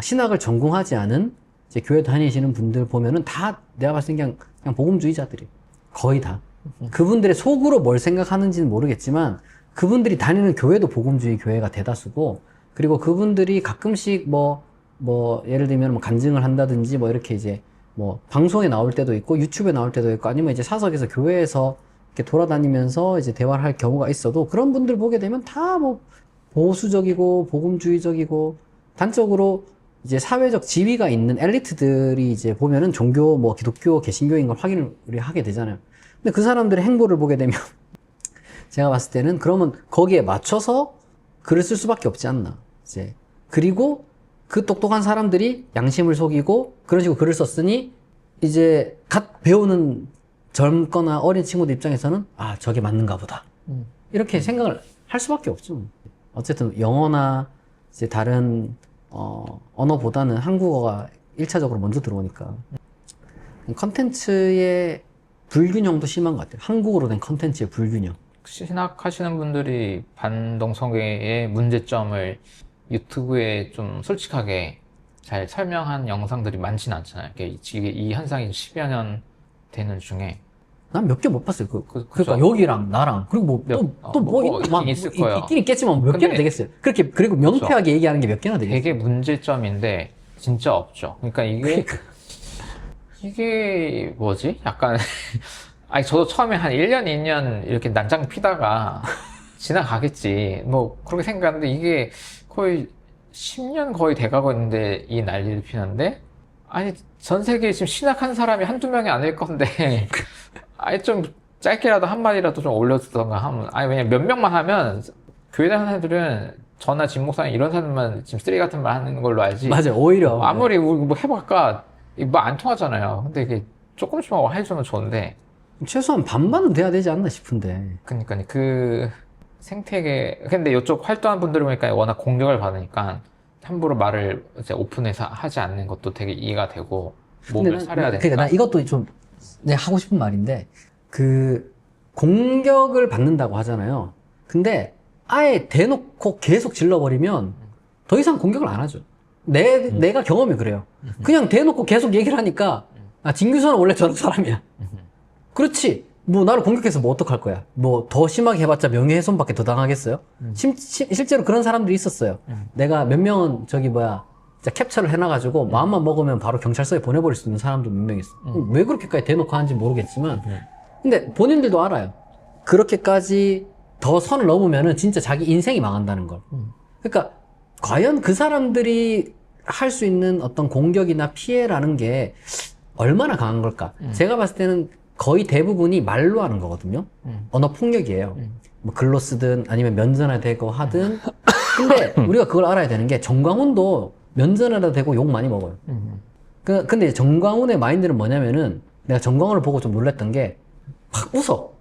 신학을 전공하지 않은 이제 교회 다니시는 분들 보면은 다 내가 봤을 때 그냥 복음주의자들이 거의 다. 그분들의 속으로 뭘 생각하는지는 모르겠지만 그분들이 다니는 교회도 복음주의 교회가 대다수고, 그리고 그분들이 가끔씩 예를 들면 간증을 한다든지 이렇게 이제 방송에 나올 때도 있고 유튜브에 나올 때도 있고 아니면 이제 사석에서 교회에서 이렇게 돌아다니면서 이제 대화를 할 경우가 있어도 그런 분들 보게 되면 다 보수적이고 복음주의적이고, 단적으로 이제 사회적 지위가 있는 엘리트들이 이제 보면은 종교 기독교 개신교인 걸 확인을 우리 하게 되잖아요. 근데 그 사람들의 행보를 보게 되면 제가 봤을 때는 그러면 거기에 맞춰서 글을 쓸 수밖에 없지 않나. 이제 그리고 그 똑똑한 사람들이 양심을 속이고 그런 식으로 글을 썼으니 이제 갓 배우는 젊거나 어린 친구들 입장에서는 저게 맞는가 보다. 이렇게 생각을 할 수밖에 없죠. 어쨌든 영어나 이제 다른 언어보다는 한국어가 1차적으로 먼저 들어오니까 컨텐츠의 불균형도 심한 것 같아요. 한국어로 된 컨텐츠의 불균형. 신학하시는 분들이 반동성애의 문제점을 유튜브에 좀 솔직하게 잘 설명한 영상들이 많지는 않잖아요. 이 현상이 10여 년 되는 중에 난 몇 개 못 봤어요. 그죠. 그러니까 여기랑 나랑 그리고 있긴 있을 거예요. 있긴 있겠지만 몇 근데 개나 되겠어요. 그리고 명쾌하게 얘기하는 게 몇 개나 되겠어요. 되게 문제점인데 진짜 없죠. 그러니까 이게 뭐지? 약간 아니, 저도 처음에 한 1년, 2년 이렇게 난장 피다가 지나가겠지. 뭐, 그렇게 생각하는데 이게 거의 10년 거의 돼가고 있는데 이 난리를 피는데, 아니, 전 세계에 지금 신학한 사람이 한두 명이 아닐 건데, 아니, 좀 짧게라도 한마디라도 좀 올려주던가 하면, 아니, 왜냐면 몇 명만 하면, 교회 다니는 애들은 저나 진 목사님 이런 사람만 지금 쓰레기 같은 말 하는 걸로 알지. 맞아요. 오히려. 아무리 뭐 해볼까, 뭐 안 통하잖아요. 근데 이게 조금씩만 해주면 좋은데, 최소한 반반은 돼야 되지 않나 싶은데. 그러니까 그 생태계 근데 이쪽 활동한 분들 보니까 워낙 공격을 받으니까 함부로 말을 이제 오픈해서 하지 않는 것도 되게 이해가 되고 몸을 사려야 되니까. 그러니까 나 이것도 좀 내가 하고 싶은 말인데 그 공격을 받는다고 하잖아요. 근데 아예 대놓고 계속 질러버리면 더 이상 공격을 안 하죠. 내가 경험이 그래요. 그냥 대놓고 계속 얘기를 하니까 아, 진규선은 원래 저런 사람이야. 그렇지. 뭐 나를 공격해서 뭐 어떡할 거야. 뭐 더 심하게 해봤자 명예훼손밖에 더 당하겠어요. 실제로 그런 사람들이 있었어요. 내가 몇 명은 진짜 캡처를 해놔가지고 마음만 먹으면 바로 경찰서에 보내버릴 수 있는 사람도 몇 명 있어. 왜 그렇게까지 대놓고 하는지 모르겠지만 근데 본인들도 알아요. 그렇게까지 더 선을 넘으면은 진짜 자기 인생이 망한다는 걸. 그러니까 과연 그 사람들이 할 수 있는 어떤 공격이나 피해라는 게 얼마나 강한 걸까? 제가 봤을 때는 거의 대부분이 말로 하는 거거든요. 언어 폭력이에요. 뭐 글로 쓰든 아니면 면전에 대고 하든. 근데 우리가 그걸 알아야 되는 게 정광훈도 면전에다 대고 욕 많이 먹어요. 근데 정광훈의 마인드는 뭐냐면은 내가 정광훈을 보고 좀 놀랐던 게 막 웃어.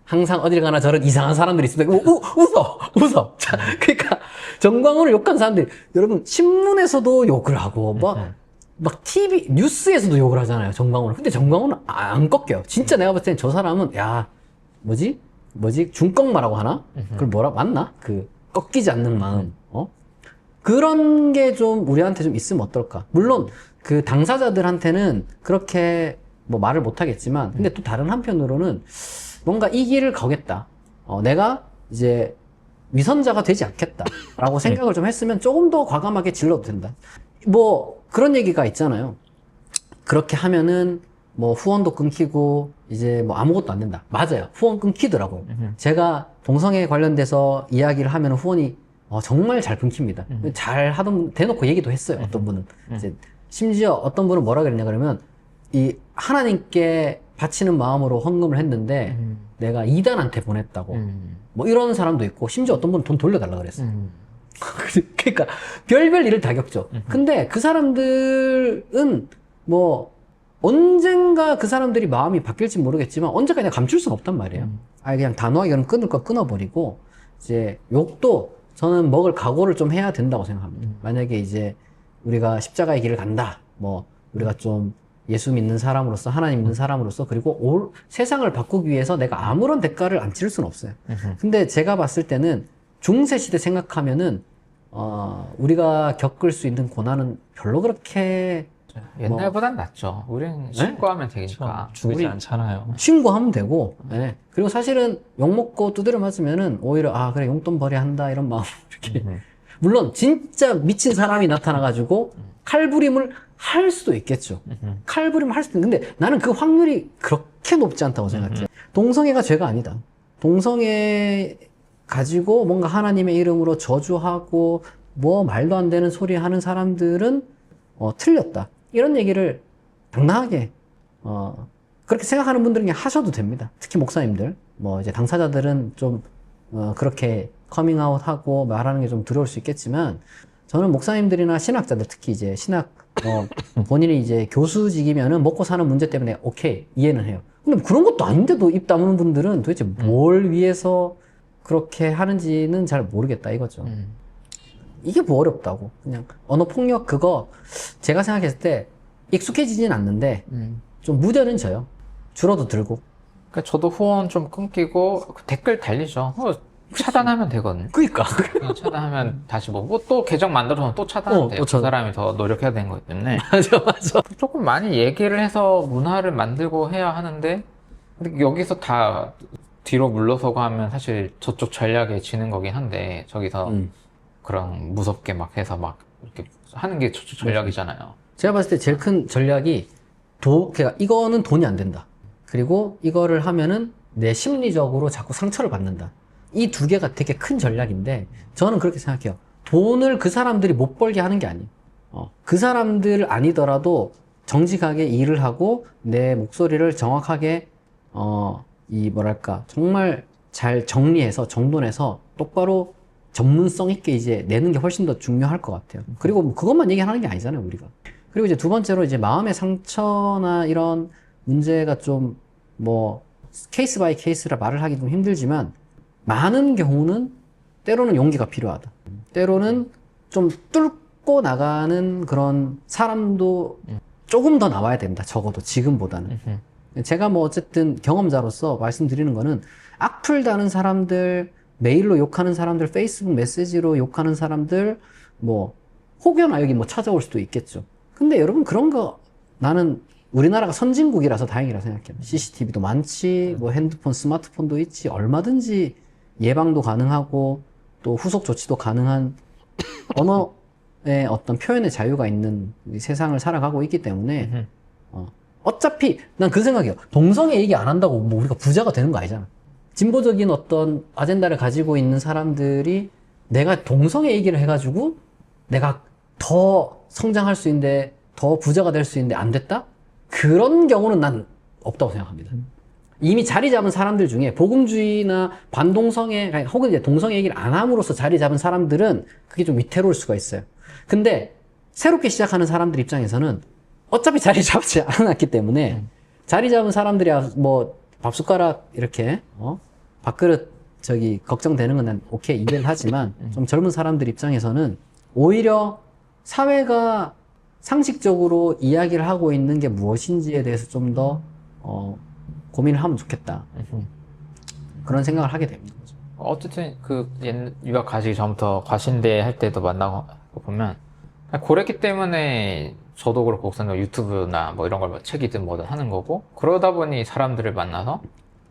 항상 어딜 가나 저런 이상한 사람들이 있으면 웃어. 자, 그러니까 정광훈을 욕한 사람들이 여러분 신문에서도 욕을 하고 막 TV 뉴스에서도 욕을 하잖아요. 정광훈을. 근데 정광훈은 안 꺾여요. 진짜 내가 봤을 땐 저 사람은 야 뭐지 중꺾마라고 하나? 그걸 뭐라 맞나? 그 꺾이지 않는 마음. 그런 게 좀 우리한테 좀 있으면 어떨까? 물론 그 당사자들한테는 그렇게 뭐 말을 못 하겠지만 근데 또 다른 한편으로는 뭔가 이 길을 가겠다. 내가 이제 위선자가 되지 않겠다라고 생각을 좀 했으면 조금 더 과감하게 질러도 된다. 뭐 그런 얘기가 있잖아요. 그렇게 하면은 뭐 후원도 끊기고 이제 뭐 아무것도 안 된다. 맞아요. 후원 끊기더라고요. 제가 동성애 관련돼서 이야기를 하면 후원이 정말 잘 끊깁니다. 잘 하던 대놓고 얘기도 했어요. 어떤 분은 이제 심지어 어떤 분은 뭐라 그랬냐 그러면 이 하나님께 바치는 마음으로 헌금을 했는데 내가 이단한테 보냈다고 뭐 이런 사람도 있고 심지어 어떤 분은 돈 돌려달라 그랬어요. 그러니까 별별 일을 다 겪죠. 근데 그 사람들은 뭐 언젠가 그 사람들이 마음이 바뀔지 모르겠지만 언제까 그냥 감출 수는 없단 말이에요. 아예 그냥 단호하게 그럼 끊을 거 끊어버리고 이제 욕도 저는 먹을 각오를 좀 해야 된다고 생각합니다. 만약에 이제 우리가 십자가의 길을 간다. 뭐 우리가 좀 예수 믿는 사람으로서 하나님 믿는 사람으로서 그리고 세상을 바꾸기 위해서 내가 아무런 대가를 안 치를 수는 없어요. 근데 제가 봤을 때는 중세 시대 생각하면은 우리가 겪을 수 있는 고난은 별로 그렇게 옛날보단 낫죠. 우리는 신고하면 되니까. 죽이지 않잖아요. 신고하면 되고, 네. 그리고 사실은 욕먹고 두드려 맞으면은 오히려 그래 용돈 벌이 한다 이런 마음 이렇게. 물론 진짜 미친 사람이 나타나가지고 칼부림을 할 수도 있겠죠. 칼부림을 할 수도 있는데 나는 그 확률이 그렇게 높지 않다고 생각해요. 동성애가 죄가 아니다. 동성애 가지고 뭔가 하나님의 이름으로 저주하고 뭐 말도 안 되는 소리 하는 사람들은 틀렸다. 이런 얘기를 당당하게 그렇게 생각하는 분들은 그냥 하셔도 됩니다. 특히 목사님들 뭐 이제 당사자들은 좀 그렇게 커밍아웃하고 말하는 게 좀 두려울 수 있겠지만 저는 목사님들이나 신학자들 특히 이제 신학 본인이 이제 교수직이면은 먹고 사는 문제 때문에 오케이 이해는 해요. 근데 그런 것도 아닌데도 입 다무는 분들은 도대체 뭘 위해서 그렇게 하는지는 잘 모르겠다 이거죠. 이게 뭐 어렵다고. 그냥 언어 폭력 그거 제가 생각했을 때 익숙해지진 않는데 좀 무뎌는 져요. 줄어도 들고. 그러니까 저도 후원 좀 끊기고 댓글 달리죠. 차단하면 되거든요. 그니까. 그냥 차단하면 다시 뭐 또 계정 만들어서 또 차단하면 돼요. 그 사람이 더 노력해야 되는 거기 때문에. 맞아. 조금 많이 얘기를 해서 문화를 만들고 해야 하는데 근데 여기서 다 뒤로 물러서고 하면 사실 저쪽 전략에 지는 거긴 한데 저기서 그런 무섭게 막 해서 막 이렇게 하는 게 저쪽 전략이잖아요. 제가 봤을 때 제일 큰 전략이 그러니까 이거는 돈이 안 된다. 그리고 이거를 하면은 내 심리적으로 자꾸 상처를 받는다. 이 두 개가 되게 큰 전략인데 저는 그렇게 생각해요. 돈을 그 사람들이 못 벌게 하는 게 아니에요. 그 사람들 아니더라도 정직하게 일을 하고 내 목소리를 정확하게 이 뭐랄까 정말 잘 정리해서 정돈해서 똑바로 전문성 있게 이제 내는 게 훨씬 더 중요할 것 같아요. 그리고 뭐 그것만 얘기하는 게 아니잖아요, 우리가. 그리고 이제 두 번째로 이제 마음의 상처나 이런 문제가 좀 뭐 케이스 바이 케이스라 말을 하기 좀 힘들지만 많은 경우는 때로는 용기가 필요하다. 때로는 좀 뚫고 나가는 그런 사람도 조금 더 나와야 된다. 적어도 지금보다는. 제가 뭐 어쨌든 경험자로서 말씀드리는 거는 악플 다는 사람들, 메일로 욕하는 사람들, 페이스북 메시지로 욕하는 사람들, 뭐 혹여나 여기 뭐 찾아올 수도 있겠죠. 근데 여러분 그런 거 나는 우리나라가 선진국이라서 다행이라 생각해요. CCTV도 많지, 뭐 핸드폰, 스마트폰도 있지, 얼마든지 예방도 가능하고 또 후속 조치도 가능한 언어의 어떤 표현의 자유가 있는 이 세상을 살아가고 있기 때문에 어차피 난 그 생각이에요. 동성애 얘기 안 한다고 뭐 우리가 부자가 되는 거 아니잖아. 진보적인 어떤 아젠다를 가지고 있는 사람들이 내가 동성애 얘기를 해가지고 내가 더 성장할 수 있는데 더 부자가 될 수 있는데 안 됐다? 그런 경우는 난 없다고 생각합니다. 이미 자리 잡은 사람들 중에 복음주의나 반동성애 혹은 이제 동성애 얘기를 안 함으로써 자리 잡은 사람들은 그게 좀 위태로울 수가 있어요. 근데 새롭게 시작하는 사람들 입장에서는 어차피 자리 잡지 않았기 때문에 자리 잡은 사람들이 뭐 밥숟가락 이렇게 밥그릇 저기 걱정되는 건 난 오케이 이해를 하지만 좀 젊은 사람들 입장에서는 오히려 사회가 상식적으로 이야기를 하고 있는 게 무엇인지에 대해서 좀 더 고민을 하면 좋겠다. 그런 생각을 하게 됩니다. 어쨌든 그 유학 가시기 전부터 과신대 할 때도 만나고 보면 그랬기 때문에 저도 그렇고 목사님 유튜브나 뭐 이런 걸 뭐 책이든 뭐든 하는 거고 그러다 보니 사람들을 만나서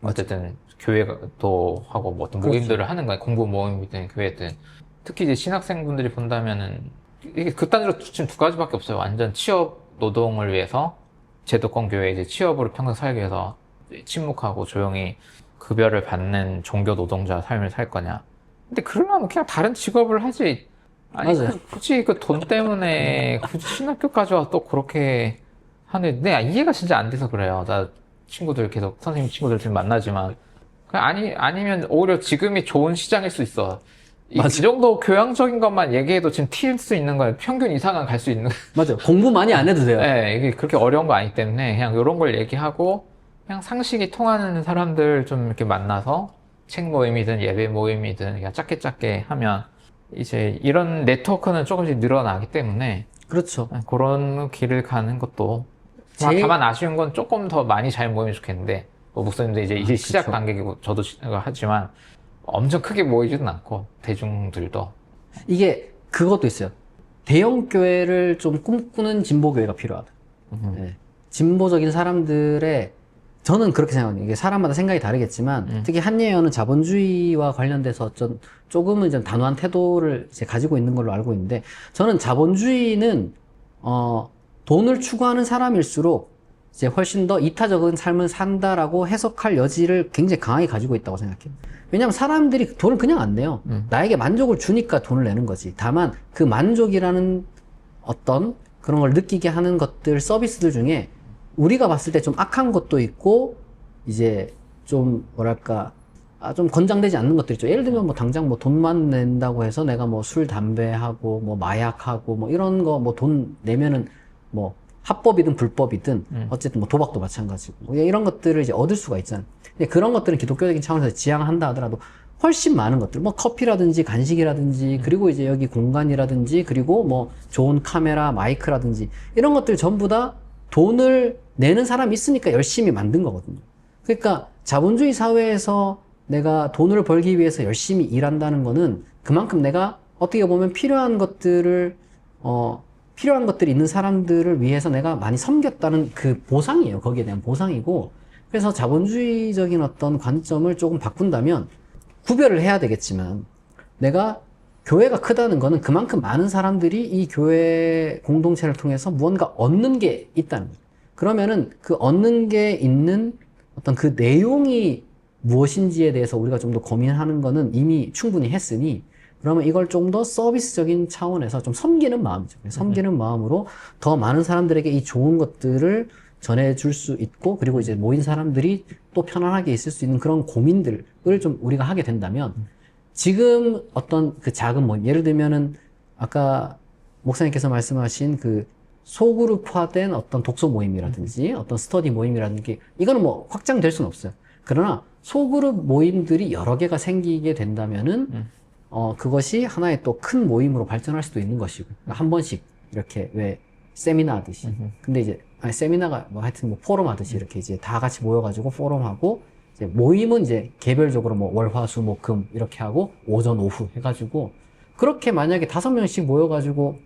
어쨌든 교회도 하고 뭐 어떤 모임들을 하는 거예요. 공부 모임이든 교회든 특히 이제 신학생분들이 본다면은 이게 극단적으로 지금 두 가지밖에 없어요. 완전 취업 노동을 위해서 제도권 교회 이제 취업으로 평생 살기 위해서 침묵하고 조용히 급여를 받는 종교 노동자 삶을 살 거냐. 근데 그러려면 그냥 다른 직업을 하지. 아니, 맞아요. 굳이 그 돈 때문에 굳이 신학교까지 와서 또 그렇게 하는데, 이해가 진짜 안 돼서 그래요. 나 친구들 계속, 선생님 친구들 지금 만나지만. 아니면 오히려 지금이 좋은 시장일 수 있어. 이 정도 교양적인 것만 얘기해도 지금 튈 수 있는 거예요. 평균 이상은 갈 수 있는. 맞아요. 공부 많이 안 해도 돼요. 네, 이게 그렇게 어려운 거 아니기 때문에 그냥 이런 걸 얘기하고 그냥 상식이 통하는 사람들 좀 이렇게 만나서 책 모임이든 예배 모임이든 그냥 짧게 하면 이제 이런 네트워크는 조금씩 늘어나기 때문에 그렇죠. 그런 길을 가는 것도 다만 아쉬운 건 조금 더 많이 잘 모이면 좋겠는데 뭐 목사님도 이제 시작 그쵸. 단계이고 저도 하지만 엄청 크게 모이지는 않고 대중들도 이게 그것도 있어요. 대형 교회를 좀 꿈꾸는 진보 교회가 필요하다. 네. 진보적인 사람들의 저는 그렇게 생각합니다. 이게 사람마다 생각이 다르겠지만 특히 한예연은 자본주의와 관련돼서 조금은 좀 단호한 태도를 이제 가지고 있는 걸로 알고 있는데 저는 자본주의는 돈을 추구하는 사람일수록 이제 훨씬 더 이타적인 삶을 산다라고 해석할 여지를 굉장히 강하게 가지고 있다고 생각해요. 왜냐하면 사람들이 돈을 그냥 안 내요. 나에게 만족을 주니까 돈을 내는 거지. 다만 그 만족이라는 어떤 그런 걸 느끼게 하는 것들, 서비스들 중에 우리가 봤을 때 좀 악한 것도 있고 이제 좀 뭐랄까 좀 권장되지 않는 것들 있죠. 예를 들면 뭐 당장 뭐 돈만 낸다고 해서 내가 뭐 술, 담배하고 뭐 마약하고 뭐 이런 거 뭐 돈 내면은 뭐 합법이든 불법이든 어쨌든 뭐 도박도 마찬가지고 뭐 이런 것들을 이제 얻을 수가 있잖아요. 근데 그런 것들은 기독교적인 차원에서 지향한다 하더라도 훨씬 많은 것들, 뭐 커피라든지 간식이라든지 그리고 이제 여기 공간이라든지 그리고 뭐 좋은 카메라, 마이크라든지 이런 것들 전부 다 돈을 내는 사람이 있으니까 열심히 만든 거거든요. 그러니까 자본주의 사회에서 내가 돈을 벌기 위해서 열심히 일한다는 거는 그만큼 내가 어떻게 보면 필요한 것들이 있는 사람들을 위해서 내가 많이 섬겼다는 그 보상이에요. 거기에 대한 보상이고. 그래서 자본주의적인 어떤 관점을 조금 바꾼다면 구별을 해야 되겠지만 내가 교회가 크다는 거는 그만큼 많은 사람들이 이 교회 공동체를 통해서 무언가 얻는 게 있다는 거예요. 그러면은 그 얻는 게 있는 어떤 그 내용이 무엇인지에 대해서 우리가 좀 더 고민하는 거는 이미 충분히 했으니 그러면 이걸 좀 더 서비스적인 차원에서 좀 섬기는 마음이죠. 섬기는 마음으로 더 많은 사람들에게 이 좋은 것들을 전해줄 수 있고 그리고 이제 모인 사람들이 또 편안하게 있을 수 있는 그런 고민들을 좀 우리가 하게 된다면 지금 어떤 그 작은 모임, 예를 들면은 아까 목사님께서 말씀하신 그 소그룹화된 어떤 독서 모임이라든지 어떤 스터디 모임이라든지 이거는 뭐 확장될 수는 없어요. 그러나 소그룹 모임들이 여러 개가 생기게 된다면은 그것이 하나의 또 큰 모임으로 발전할 수도 있는 것이고 한 번씩 이렇게 왜 세미나 하듯이 근데 이제 아니 세미나가 뭐 하여튼 뭐 포럼 하듯이 이렇게 이제 다 같이 모여가지고 포럼하고 이제 모임은 이제 개별적으로 뭐 월, 화, 수, 목, 금 이렇게 하고 오전, 오후 해가지고 그렇게 만약에 5명씩 모여가지고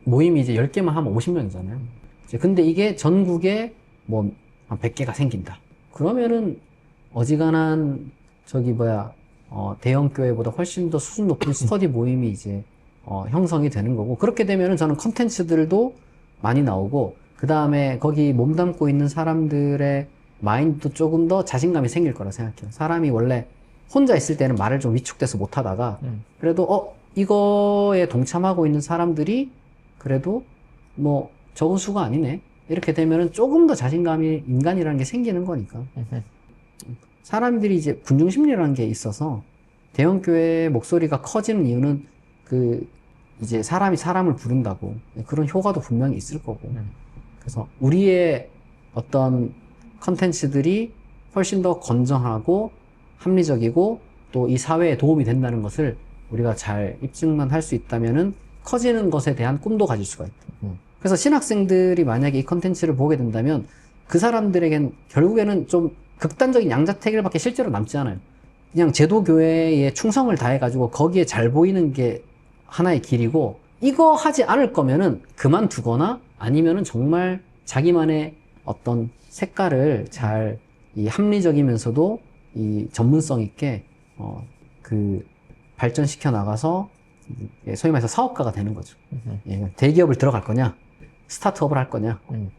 모임이 이제 10개만 하면 50명이잖아요. 이제 근데 이게 전국에 뭐 한 100개가 생긴다. 그러면은 어지간한 저기 뭐야 대형 교회보다 훨씬 더 수준 높은 스터디 모임이 이제 형성이 되는 거고 그렇게 되면은 저는 컨텐츠들도 많이 나오고 그 다음에 거기 몸담고 있는 사람들의 마인드도 조금 더 자신감이 생길 거라 생각해요. 사람이 원래 혼자 있을 때는 말을 좀 위축돼서 못 하다가 그래도 이거에 동참하고 있는 사람들이 그래도 뭐 적은 수가 아니네 이렇게 되면은 조금 더 자신감이 인간이라는 게 생기는 거니까 사람들이 이제 군중심리라는 게 있어서 대형 교회의 목소리가 커지는 이유는 그 이제 사람이 사람을 부른다고 그런 효과도 분명히 있을 거고 그래서 우리의 어떤 컨텐츠들이 훨씬 더 건전하고 합리적이고 또 이 사회에 도움이 된다는 것을 우리가 잘 입증만 할 수 있다면은 커지는 것에 대한 꿈도 가질 수가 있다. 그래서 신학생들이 만약에 이 컨텐츠를 보게 된다면 그 사람들에겐 결국에는 좀 극단적인 양자택일밖에 실제로 남지 않아요. 그냥 제도교회에 충성을 다해가지고 거기에 잘 보이는 게 하나의 길이고 이거 하지 않을 거면은 그만두거나 아니면은 정말 자기만의 어떤 색깔을 잘 이 합리적이면서도 이 전문성 있게 그 발전시켜 나가서 소위 말해서 사업가가 되는 거죠. 예, 대기업을 들어갈 거냐, 스타트업을 할 거냐,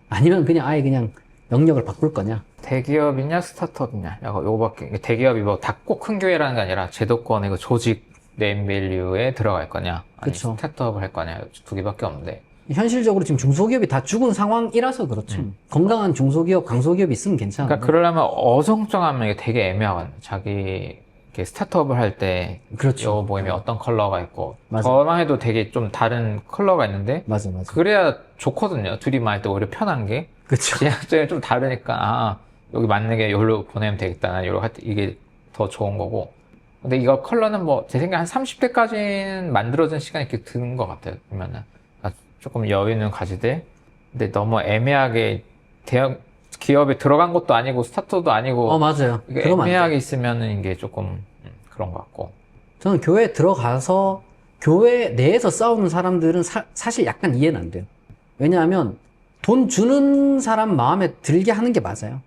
아니면 그냥 아예 그냥 영역을 바꿀 거냐. 대기업이냐 스타트업이냐 약간 요거밖에 대기업이 뭐 다 꼭 큰 교회라는 게 아니라 제도권의 그 조직 네임밸류에 들어갈 거냐 아니 그쵸. 스타트업을 할 거냐 두 개밖에 없는데 현실적으로 지금 중소기업이 다 죽은 상황이라서 그렇죠. 건강한 중소기업, 강소기업이 있으면 괜찮은데. 그러니까 그러려면 어정쩡하면 이게 되게 애매하거든요. 자기 이렇게 스타트업을 할 때 그렇죠. 요 모임이 어떤 컬러가 있고 맞아. 저만 해도 되게 좀 다른 컬러가 있는데 맞아. 그래야 좋거든요. 둘이 할 때 오히려 편한 게 그렇죠. 제약점이 좀 다르니까 여기 맞는 게 여기로 보내면 되겠다. 요로 할 때 이게 더 좋은 거고. 근데 이거 컬러는 뭐 제 생각에 한 30대까지는 만들어진 시간이 이렇게 드는 것 같아요. 그러면은 조금 여유는 가지되 근데 너무 애매하게 대형 기업에 들어간 것도 아니고 스타트업도 아니고 맞아요. 이게 그러면 안 애매하게 돼요. 있으면은 이게 조금 그런 것 같고. 저는 교회에 들어가서 교회 내에서 싸우는 사람들은 사실 약간 이해는 안 돼요. 왜냐하면 돈 주는 사람 마음에 들게 하는 게 맞아요.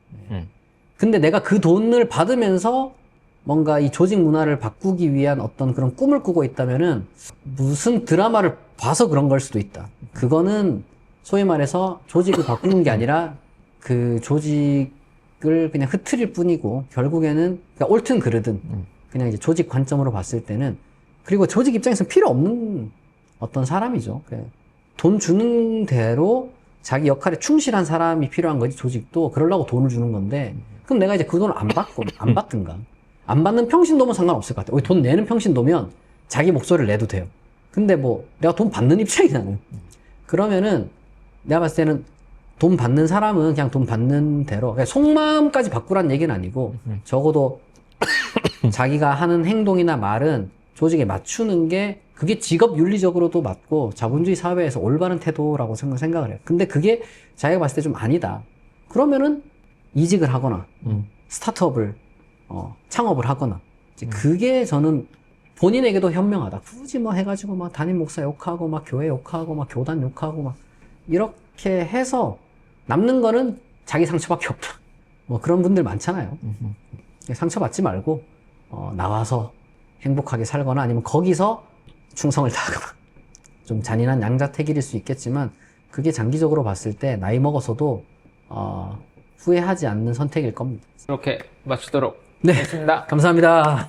근데 내가 그 돈을 받으면서 뭔가 이 조직 문화를 바꾸기 위한 어떤 그런 꿈을 꾸고 있다면은 무슨 드라마를 봐서 그런 걸 수도 있다. 그거는 소위 말해서 조직을 바꾸는 게 아니라 그 조직을 그냥 흐트릴 뿐이고 결국에는 그러니까 옳든 그르든 그냥 이제 조직 관점으로 봤을 때는 그리고 조직 입장에서 필요 없는 어떤 사람이죠. 돈 주는 대로 자기 역할에 충실한 사람이 필요한 거지 조직도 그러려고 돈을 주는 건데 그럼 내가 이제 그 돈을 안 받든가 안 받는 평신도면 상관없을 것 같아요. 돈 내는 평신도면 자기 목소리를 내도 돼요. 근데 뭐 내가 돈 받는 입장이잖아요. 그러면은 내가 봤을 때는 돈 받는 사람은 그냥 돈 받는 대로 그냥 속마음까지 바꾸란 얘기는 아니고 적어도 자기가 하는 행동이나 말은 조직에 맞추는 게 그게 직업 윤리적으로도 맞고 자본주의 사회에서 올바른 태도라고 생각을 해요. 근데 그게 자기가 봤을 때 좀 아니다. 그러면은 이직을 하거나 스타트업을 창업을 하거나 이제 그게 저는 본인에게도 현명하다. 굳이 뭐 해가지고 막 담임 목사 욕하고 막 교회 욕하고 막 교단 욕하고 막 이렇게 해서 남는 거는 자기 상처밖에 없다. 뭐 그런 분들 많잖아요. 상처받지 말고 나와서 행복하게 살거나 아니면 거기서 충성을 다하거나 좀 잔인한 양자택일일 수 있겠지만 그게 장기적으로 봤을 때 나이 먹어서도 후회하지 않는 선택일 겁니다. 이렇게 마치도록 네. 하겠습니다. 감사합니다.